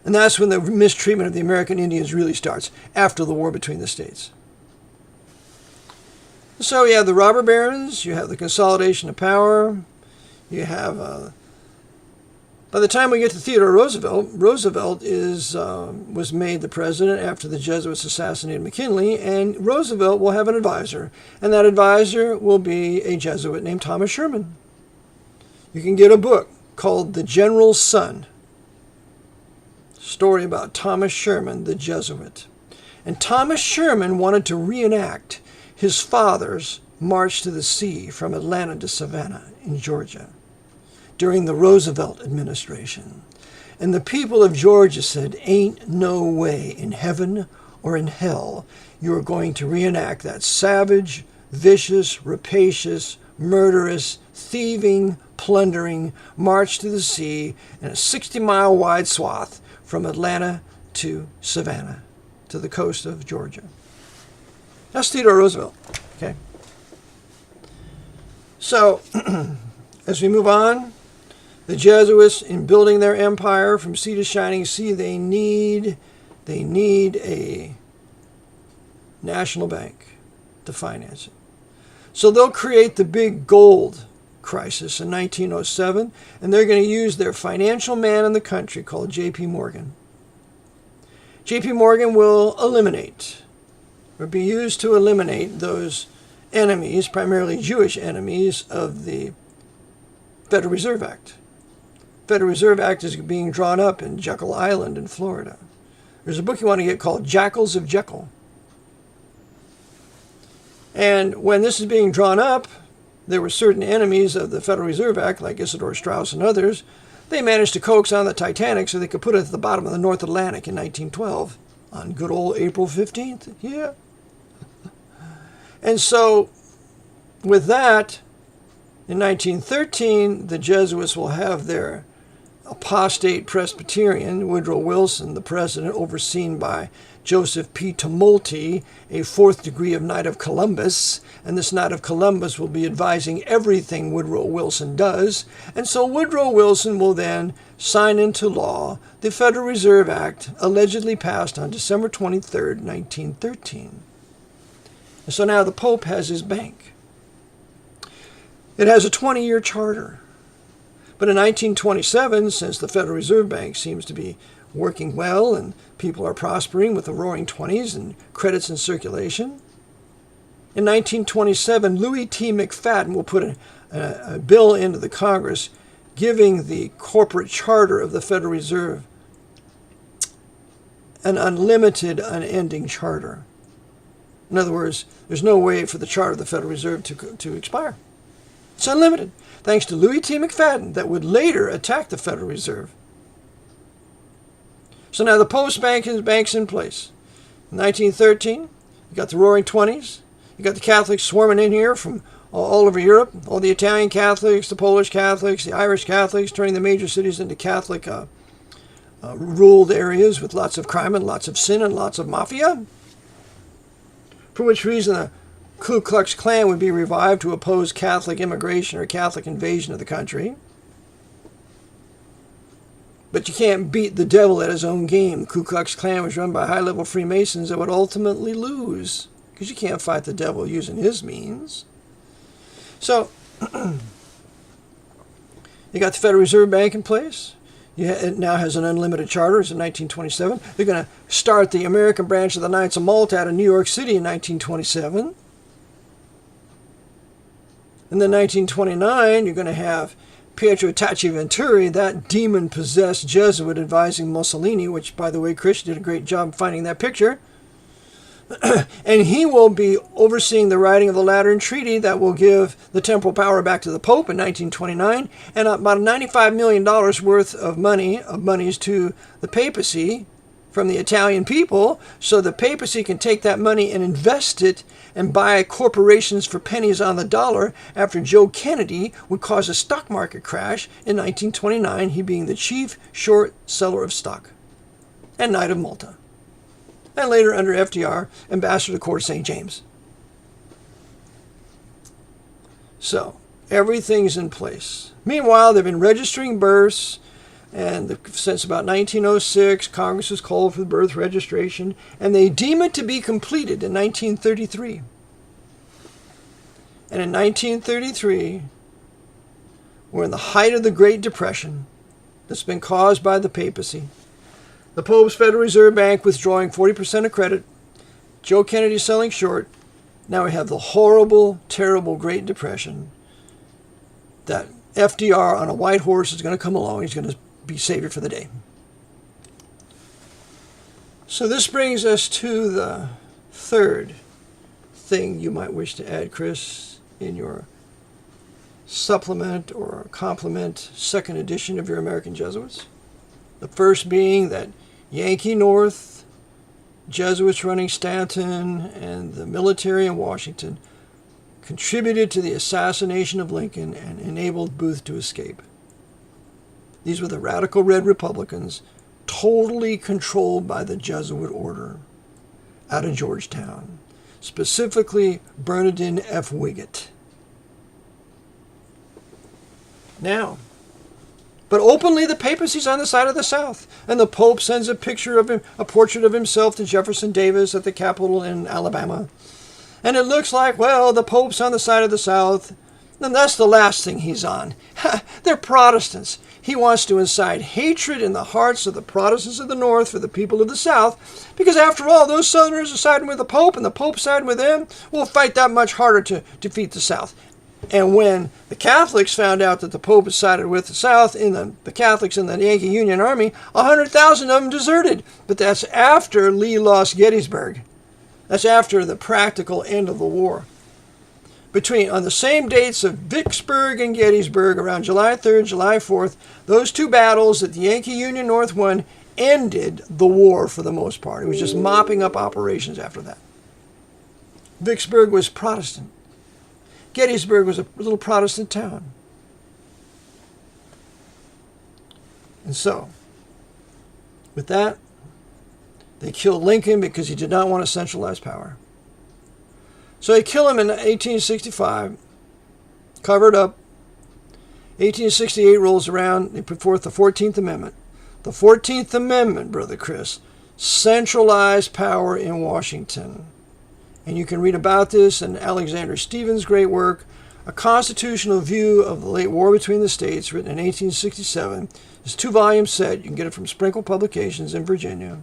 And that's when the mistreatment of the American Indians really starts, after the war between the states. So you have the robber barons, you have the consolidation of power, you have, by the time we get to Theodore Roosevelt, Roosevelt was made the president after the Jesuits assassinated McKinley, and Roosevelt will have an advisor, and that advisor will be a Jesuit named Thomas Sherman. You can get a book called The General's Son, story about Thomas Sherman, the Jesuit. And Thomas Sherman wanted to reenact his father's march to the sea from Atlanta to Savannah in Georgia during the Roosevelt administration. And the people of Georgia said, ain't no way in heaven or in hell you are going to reenact that savage, vicious, rapacious, murderous, thieving, plundering march to the sea in a 60-mile wide swath from Atlanta to Savannah, to the coast of Georgia. That's Theodore Roosevelt. Okay. So, as we move on, The Jesuits, in building their empire from sea to shining sea, they need a national bank to finance it. So they'll create the big gold crisis in 1907, and they're going to use their financial man in the country called J.P. Morgan. J.P. Morgan will be used to eliminate those enemies, primarily Jewish enemies, of the Federal Reserve Act. Federal Reserve Act is being drawn up in Jekyll Island in Florida. There's a book you want to get called Jackals of Jekyll. And when this is being drawn up, there were certain enemies of the Federal Reserve Act, like Isidor Straus and others. They managed to coax on the Titanic so they could put it at the bottom of the North Atlantic in 1912 on good old April 15th. Yeah. And so with that, in 1913, the Jesuits will have their apostate Presbyterian, Woodrow Wilson, the president, overseen by Joseph P. Tumulty, a fourth degree of Knight of Columbus, and this Knight of Columbus will be advising everything Woodrow Wilson does, and so Woodrow Wilson will then sign into law the Federal Reserve Act, allegedly passed on December 23rd, 1913. And so now the Pope has his bank. It has a 20-year charter. But in 1927, since the Federal Reserve Bank seems to be working well and people are prospering with the roaring 20s and credits in circulation, in 1927, Louis T. McFadden will put a bill into the Congress giving the corporate charter of the Federal Reserve an unlimited, unending charter. In other words, there's no way for the charter of the Federal Reserve to expire. It's unlimited, thanks to Louis T. McFadden, that would later attack the Federal Reserve. So now the Pope's bank's in place. In 1913, you got the Roaring Twenties. You got the Catholics swarming in here from all over Europe. All the Italian Catholics, the Polish Catholics, the Irish Catholics, turning the major cities into Catholic ruled areas with lots of crime and lots of sin and lots of mafia. For which reason the Ku Klux Klan would be revived to oppose Catholic immigration or Catholic invasion of the country. But you can't beat the devil at his own game. The Ku Klux Klan was run by high-level Freemasons that would ultimately lose, because you can't fight the devil using his means. So, you got the Federal Reserve Bank in place. It now has an unlimited charter. It's in 1927. They're going to start the American branch of the Knights of Malta out of New York City in 1927. And then 1929, you're going to have Pietro Tacci Venturi, that demon-possessed Jesuit advising Mussolini, which, by the way, Chris did a great job finding that picture. And he will be overseeing the writing of the Lateran Treaty that will give the temporal power back to the Pope in 1929, and about $95 million worth of monies to the papacy from the Italian people, so the papacy can take that money and invest it and buy corporations for pennies on the dollar after Joe Kennedy would cause a stock market crash in 1929, he being the chief short seller of stock and Knight of Malta. And later, under FDR, ambassador to the court of St. James. So, everything's in place. Meanwhile, they've been registering births, and since about 1906, Congress has called for the birth registration, and they deem it to be completed in 1933. And in 1933, we're in the height of the Great Depression that's been caused by the papacy. The Pope's Federal Reserve Bank withdrawing 40% of credit, Joe Kennedy selling short. Now we have the horrible, terrible Great Depression that FDR on a white horse is going to come along. He's going to be savior for the day. So this brings us to the third thing you might wish to add, Chris, in your supplement or complement second edition of your American Jesuits. The first being that Yankee North, Jesuits running Stanton, and the military in Washington contributed to the assassination of Lincoln and enabled Booth to escape. These were the radical red Republicans, totally controlled by the Jesuit order out of Georgetown, specifically Bernardin F. Wiggett. Now, But openly the papacy's on the side of the South. And the Pope sends a picture of him, a portrait of himself to Jefferson Davis at the Capitol in Alabama. And it looks like, well, the Pope's on the side of the South. And that's the last thing he's on. They're Protestants. He wants to incite hatred in the hearts of the Protestants of the North for the people of the South. Because after all, those Southerners are siding with the Pope and the Pope's siding with them. We'll fight that much harder to defeat the South. And when the Catholics found out that the Pope had sided with the South, the Catholics in the Yankee Union Army, 100,000 of them deserted. But that's after Lee lost Gettysburg. That's after the practical end of the war. On the same dates of Vicksburg and Gettysburg, around July 3rd, July 4th, those two battles that the Yankee Union North won ended the war for the most part. It was just mopping up operations after that. Vicksburg was Protestant. Gettysburg was a little Protestant town. And so, with that, they killed Lincoln because he did not want to centralize power. So they kill him in 1865, covered up. 1868 rolls around, they put forth the 14th Amendment. The 14th Amendment, Brother Chris, centralized power in Washington. And you can read about this in Alexander Stevens' great work, A Constitutional View of the Late War Between the States, written in 1867. It's a 2-volume set. You can get it from Sprinkle Publications in Virginia.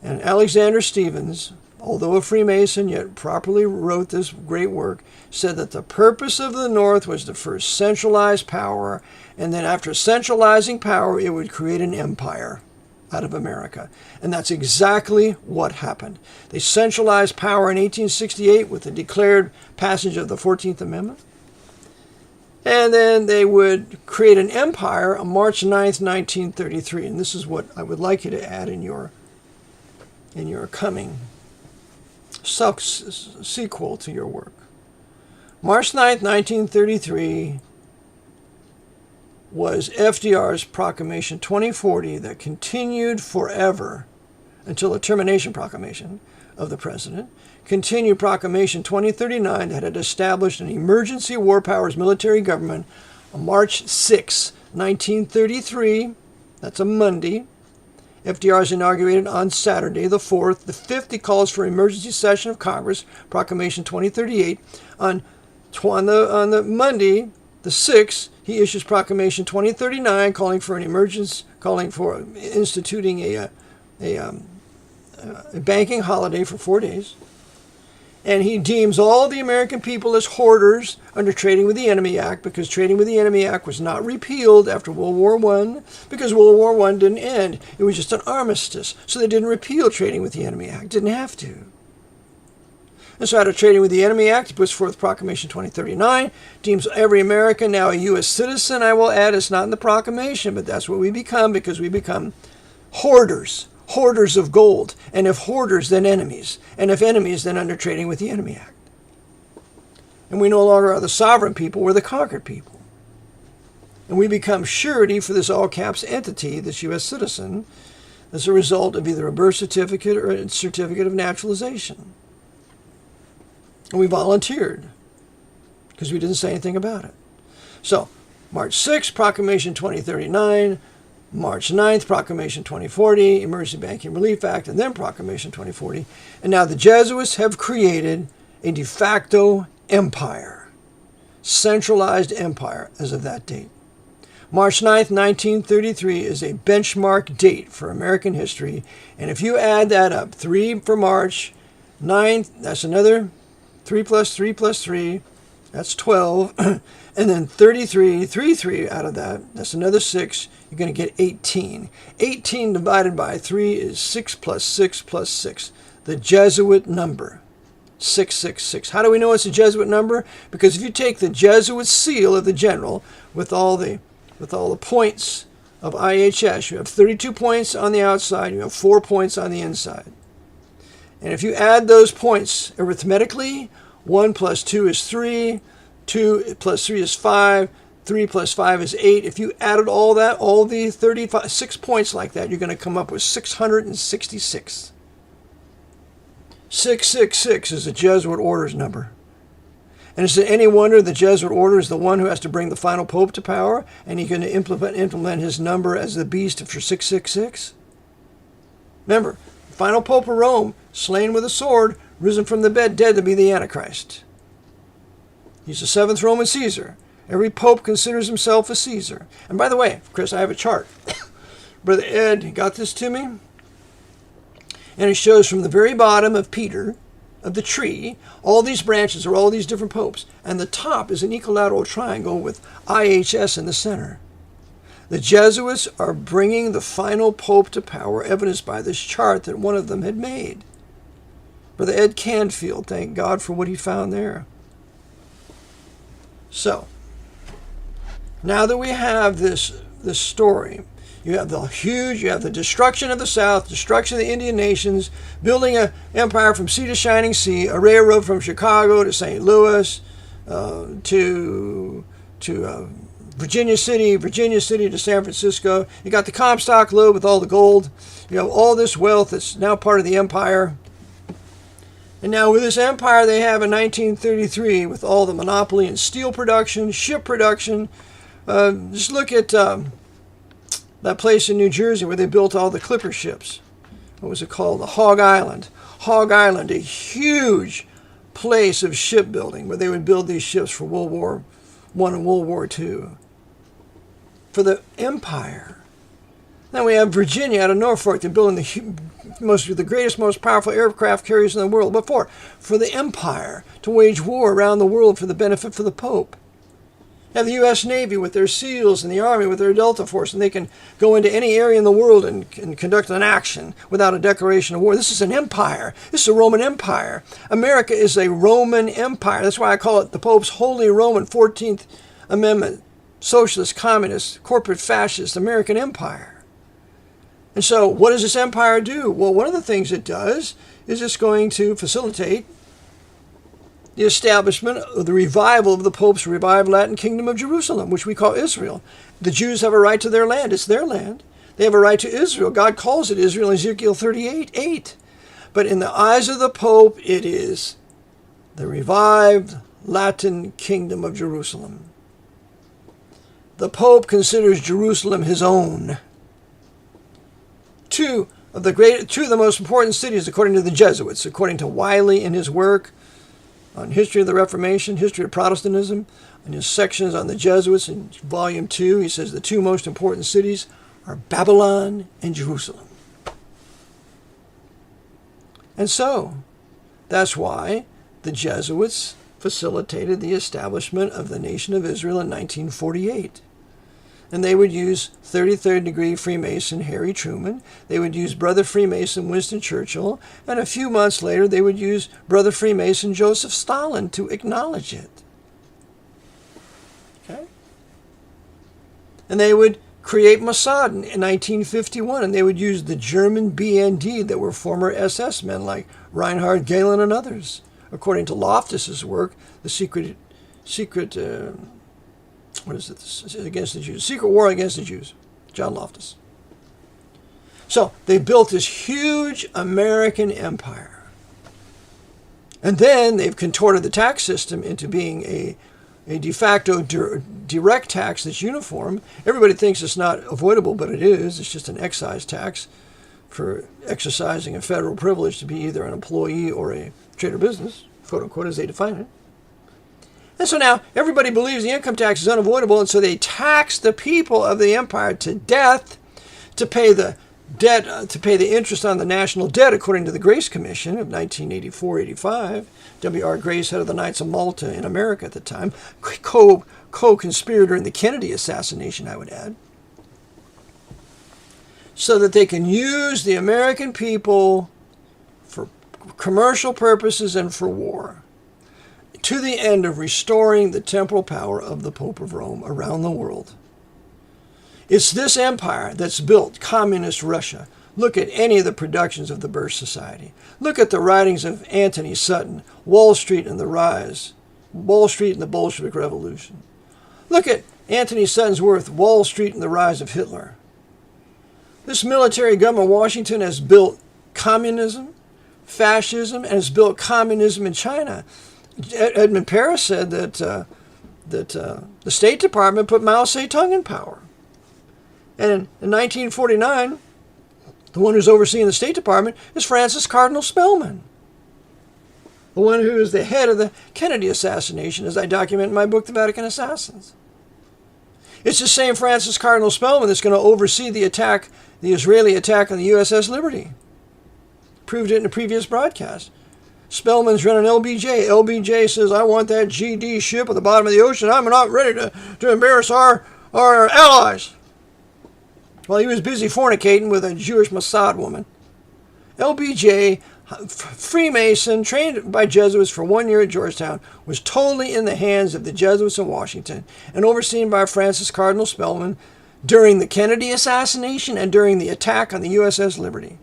And Alexander Stevens, although a Freemason, yet properly wrote this great work, said that the purpose of the North was to first centralize power, and then after centralizing power, it would create an empire out of America. And that's exactly what happened. They centralized power in 1868 with the declared passage of the 14th Amendment. And then they would create an empire on March 9th, 1933. And this is what I would like you to add in your coming sequel to your work. March 9th, 1933 was FDR's Proclamation 2040 that continued forever until the termination proclamation of the president. Continued Proclamation 2039 that had established an emergency war powers military government on March 6, 1933. That's a Monday. FDR is inaugurated on Saturday, the 4th. The 5th, he calls for emergency session of Congress, Proclamation 2038. On the Monday, the 6th, he issues Proclamation 2039, calling for instituting a banking holiday for 4 days. And he deems all the American people as hoarders under Trading with the Enemy Act, because Trading with the Enemy Act was not repealed after World War I, because World War I didn't end. It was just an armistice. So they didn't repeal Trading with the Enemy Act. Didn't have to. And so out of Trading with the Enemy Act, he puts forth Proclamation 2039, deems every American now a U.S. citizen. I will add, it's not in the proclamation, but that's what we become, because we become hoarders. Hoarders of gold. And if hoarders, then enemies. And if enemies, then under Trading with the Enemy Act. And we no longer are the sovereign people, we're the conquered people. And we become surety for this all-caps entity, this U.S. citizen, as a result of either a birth certificate or a certificate of naturalization. And we volunteered, because we didn't say anything about it. So, March 6th, Proclamation 2039, March 9th, Proclamation 2040, Emergency Banking Relief Act, and then Proclamation 2040. And now the Jesuits have created a de facto empire, centralized empire as of that date. March 9th, 1933 is a benchmark date for American history. And if you add that up, 3 for March, 9th, that's another 3 plus 3 plus 3, that's 12. And then 3 out of that, that's another 6. You're going to get 18. 18 divided by 3 is 6 plus 6 plus 6. The Jesuit number, 666. How do we know it's a Jesuit number? Because if you take the Jesuit seal of the general with all the points of IHS, you have 32 points on the outside, you have 4 points on the inside. And if you add those points arithmetically, 1 plus 2 is 3, 2 plus 3 is 5, 3 plus 5 is 8. If you added all that, all the 6 points like that, you're going to come up with 666. 666 is a Jesuit orders number. And is it any wonder the Jesuit order is the one who has to bring the final pope to power, and he's going to implement his number as the beast for 666? Remember, the final pope of Rome, slain with a sword, risen from the dead to be the Antichrist. He's the seventh Roman Caesar. Every pope considers himself a Caesar. And by the way, Chris, I have a chart. Brother Ed got this to me. And it shows from the very bottom of Peter, of the tree, all these branches are all these different popes. And the top is an equilateral triangle with IHS in the center. The Jesuits are bringing the final pope to power, evidenced by this chart that one of them had made. Brother Ed Canfield, thank God for what he found there. So, now that we have this story, you have the destruction of the South, destruction of the Indian nations, building an empire from sea to shining sea, a railroad from Chicago to St. Louis, to Virginia City to San Francisco. You got the Comstock Lode with all the gold. You have all this wealth that's now part of the empire. And now with this empire they have in 1933, with all the monopoly in steel production, ship production, just look at that place in New Jersey where they built all the clipper ships. What was it called? The Hog Island. Hog Island, a huge place of shipbuilding where they would build these ships for World War I and World War II. For the empire. Then we have Virginia out of Norfolk. They're building the greatest, most powerful aircraft carriers in the world. What for? For the empire, to wage war around the world for the benefit for the Pope. You have the U.S. Navy with their SEALs and the Army with their Delta Force, and they can go into any area in the world and conduct an action without a declaration of war. This is an empire. This is a Roman Empire. America is a Roman Empire. That's why I call it the Pope's Holy Roman 14th Amendment, Socialist, Communist, Corporate Fascist American Empire. And so what does this empire do? Well, one of the things it does is it's going to facilitate the establishment of the revival of the Pope's revived Latin kingdom of Jerusalem, which we call Israel. The Jews have a right to their land. It's their land. They have a right to Israel. God calls it Israel in Ezekiel 38:8. But in the eyes of the Pope, it is the revived Latin kingdom of Jerusalem. The Pope considers Jerusalem his own. Two of the most important cities, according to the Jesuits, according to Wiley in his work on History of the Reformation, History of Protestantism, and his sections on the Jesuits in Volume 2, he says the two most important cities are Babylon and Jerusalem. And so, that's why the Jesuits facilitated the establishment of the Nation of Israel in 1948. And they would use 33rd degree Freemason Harry Truman. They would use Brother Freemason Winston Churchill. And a few months later, they would use Brother Freemason Joseph Stalin to acknowledge it. Okay? And they would create Mossad in 1951. And they would use the German BND that were former SS men like Reinhard Gehlen and others. According to Loftus's work, the secret what is it? Against the Jews. Secret War Against the Jews. John Loftus. So they built this huge American empire. And then they've contorted the tax system into being a de facto direct tax that's uniform. Everybody thinks it's not avoidable, but it is. It's just an excise tax for exercising a federal privilege to be either an employee or a trade or business, quote unquote, as they define it. And so now everybody believes the income tax is unavoidable, and so they tax the people of the empire to death to pay the debt, to pay the interest on the national debt, according to the Grace Commission of 1984-85. W.R. Grace, head of the Knights of Malta in America at the time, co-conspirator in the Kennedy assassination, I would add, so that they can use the American people for commercial purposes and for war, to the end of restoring the temporal power of the Pope of Rome around the world. It's this empire that's built communist Russia. Look at any of the productions of the Birch Society. Look at the writings of Anthony Sutton, Wall Street and the Rise, Wall Street and the Bolshevik Revolution. Look at Anthony Sutton's work, Wall Street and the Rise of Hitler. This military government of Washington has built communism, fascism, and has built communism in China. Edmund Paris said that the State Department put Mao Zedong in power. And in 1949, the one who's overseeing the State Department is Francis Cardinal Spellman, the one who is the head of the Kennedy assassination, as I document in my book, The Vatican Assassins. It's the same Francis Cardinal Spellman that's going to oversee the attack, the Israeli attack on the USS Liberty. Proved it in a previous broadcast. Spellman's running LBJ. LBJ says, I want that GD ship at the bottom of the ocean. I'm not ready to embarrass our allies. While he was busy fornicating with a Jewish Mossad woman. LBJ, Freemason, trained by Jesuits for 1 year at Georgetown, was totally in the hands of the Jesuits in Washington and overseen by Francis Cardinal Spellman during the Kennedy assassination and during the attack on the USS Liberty.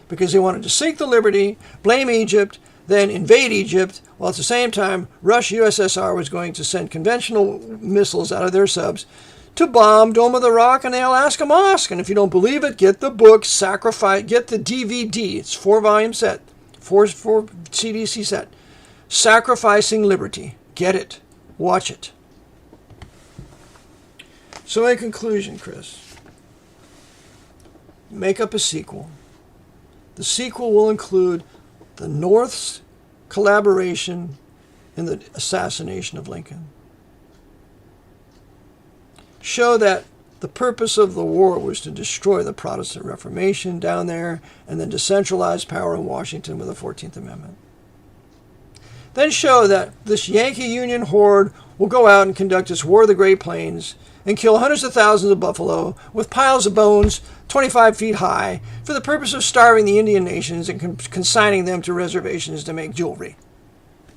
Because they wanted to sink the Liberty, blame Egypt, then invade Egypt, while at the same time, USSR was going to send conventional missiles out of their subs to bomb Dome of the Rock and the Alaska Mosque. And if you don't believe it, get the book, get the DVD. It's 4-volume set, 4 CDC set. Sacrificing Liberty. Get it. Watch it. So in conclusion, Chris, make up a sequel. The sequel will include the North's collaboration in the assassination of Lincoln. Show that the purpose of the war was to destroy the Protestant Reformation down there and then to centralize power in Washington with the 14th Amendment. Then show that this Yankee Union horde will go out and conduct its War of the Great Plains and kill hundreds of thousands of buffalo with piles of bones 25 feet high for the purpose of starving the Indian nations and consigning them to reservations to make jewelry.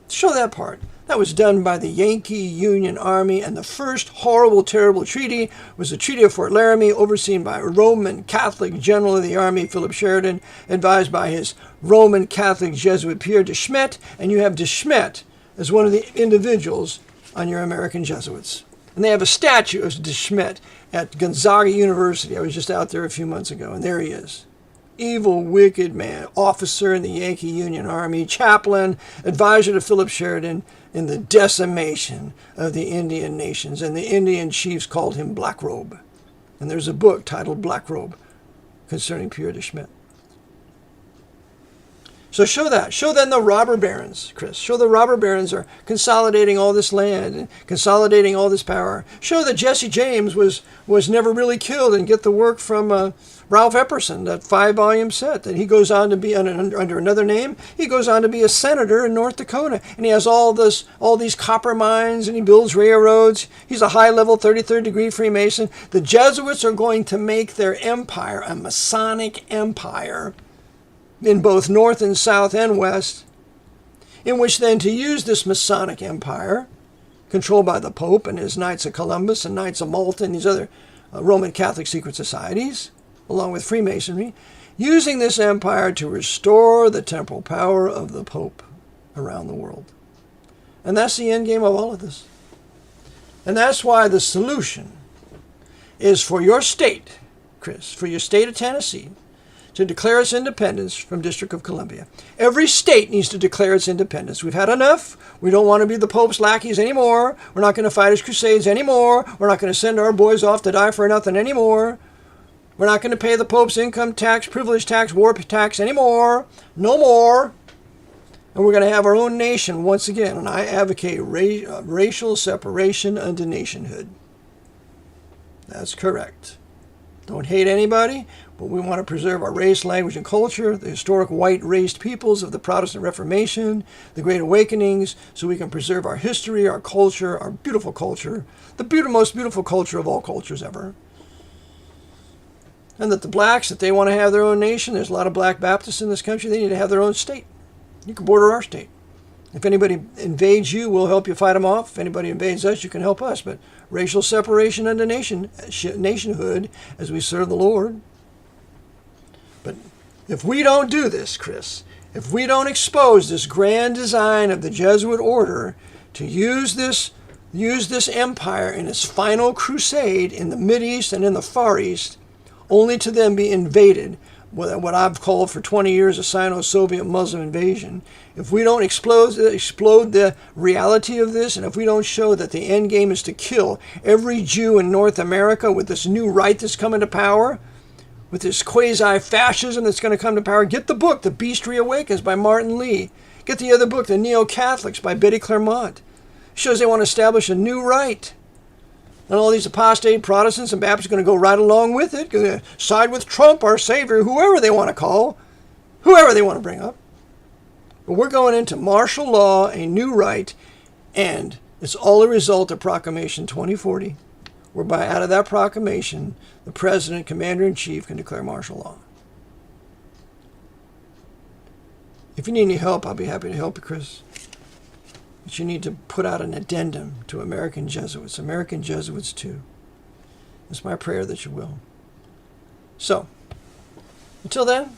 Show that part. That was done by the Yankee Union Army, and the first horrible, terrible treaty was the Treaty of Fort Laramie, overseen by a Roman Catholic general of the Army, Philip Sheridan, advised by his Roman Catholic Jesuit Pierre de Smet, and you have de Smet as one of the individuals on your American Jesuits. And they have a statue of de Smet at Gonzaga University. I was just out there a few months ago, and there he is. Evil, wicked man, officer in the Yankee Union Army, chaplain, advisor to Philip Sheridan in the decimation of the Indian nations. And the Indian chiefs called him Black Robe. And there's a book titled Black Robe concerning Pierre de Smet. So show that. Show then the robber barons, Chris. Show the robber barons are consolidating all this land and consolidating all this power. Show that Jesse James was never really killed, and get the work from Ralph Epperson, that 5-volume set, that he goes on to be under another name. He goes on to be a senator in North Dakota, and he has all these copper mines, and he builds railroads. He's a high-level 33rd degree Freemason. The Jesuits are going to make their empire a Masonic empire in both North and South and West, in which then to use this Masonic empire, controlled by the Pope and his Knights of Columbus and Knights of Malta and these other Roman Catholic secret societies, along with Freemasonry, using this empire to restore the temporal power of the Pope around the world. And that's the end game of all of this. And that's why the solution is for your state, Chris, for your state of Tennessee, to declare its independence from District of Columbia. Every state needs to declare its independence. We've had enough. We don't want to be the Pope's lackeys anymore. We're not going to fight his crusades anymore. We're not going to send our boys off to die for nothing anymore. We're not going to pay the Pope's income tax, privilege tax, war tax anymore. No more. And we're going to have our own nation once again. And I advocate racial separation unto nationhood. That's correct. Don't hate anybody, but we want to preserve our race, language, and culture, the historic white-raced peoples of the Protestant Reformation, the Great Awakenings, so we can preserve our history, our culture, our beautiful culture, the most beautiful culture of all cultures ever. And that the blacks, if they want to have their own nation, there's a lot of black Baptists in this country, they need to have their own state. You can border our state. If anybody invades you, we'll help you fight them off. If anybody invades us, you can help us. But racial separation unto nationhood as we serve the Lord. But if we don't do this, Chris, if we don't expose this grand design of the Jesuit order to use this empire in its final crusade in the Mideast and in the Far East, only to then be invaded what I've called for 20 years a Sino-Soviet Muslim invasion, if we don't explode the reality of this, and if we don't show that the end game is to kill every Jew in North America with this new right that's coming to power, with this quasi-fascism that's going to come to power, get the book, The Beast Reawakens by Martin Lee. Get the other book, The Neo-Catholics by Betty Claremont. It shows they want to establish a new right. And all these apostate Protestants and Baptists are going to go right along with it, going to side with Trump, our savior, whoever they want to call, whoever they want to bring up. But we're going into martial law, a new right, and it's all a result of Proclamation 2040, whereby out of that proclamation, the President, Commander-in-Chief, can declare martial law. If you need any help, I'll be happy to help you, Chris. But you need to put out an addendum to American Jesuits 2. It's my prayer that you will. So, until then,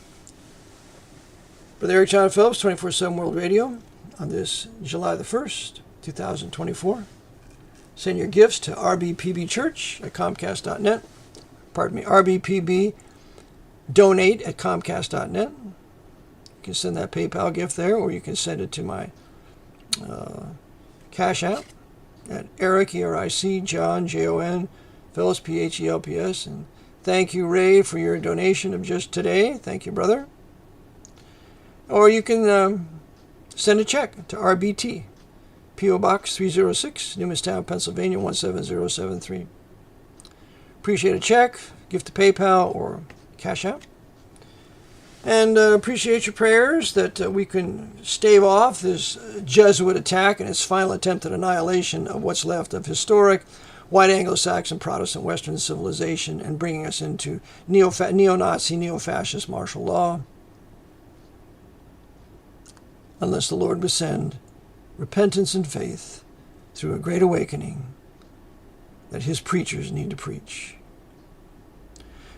Brother Eric Jon Phelps, 24/7 World Radio, on this July the 1st, 2024. Send your gifts to rbpbchurch@comcast.net. Pardon me, rbpbdonate@comcast.net. You can send that PayPal gift there, or you can send it to my Cash App at Eric, E-R-I-C, John, Jon, Phelps, P-H-E-L-P-S. And thank you, Ray, for your donation of just today. Thank you, brother. Or you can send a check to RBT, P.O. Box 306, Newmanstown, Pennsylvania, 17073. Appreciate a check, gift to PayPal, or Cash App. And appreciate your prayers that we can stave off this Jesuit attack and its final attempt at annihilation of what's left of historic white Anglo-Saxon Protestant Western civilization and bringing us into neo-Nazi, neo-fascist martial law. Unless the Lord would send repentance and faith through a great awakening that his preachers need to preach.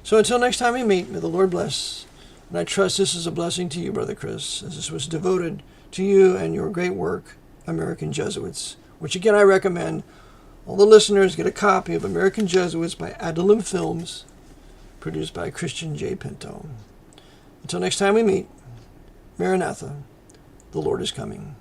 So until next time we meet, may the Lord bless. And I trust this is a blessing to you, Brother Chris, as this was devoted to you and your great work, American Jesuits, which again I recommend all the listeners get a copy of American Jesuits by Adolin Films, produced by Christian J. Pinto. Until next time we meet, Maranatha, the Lord is coming.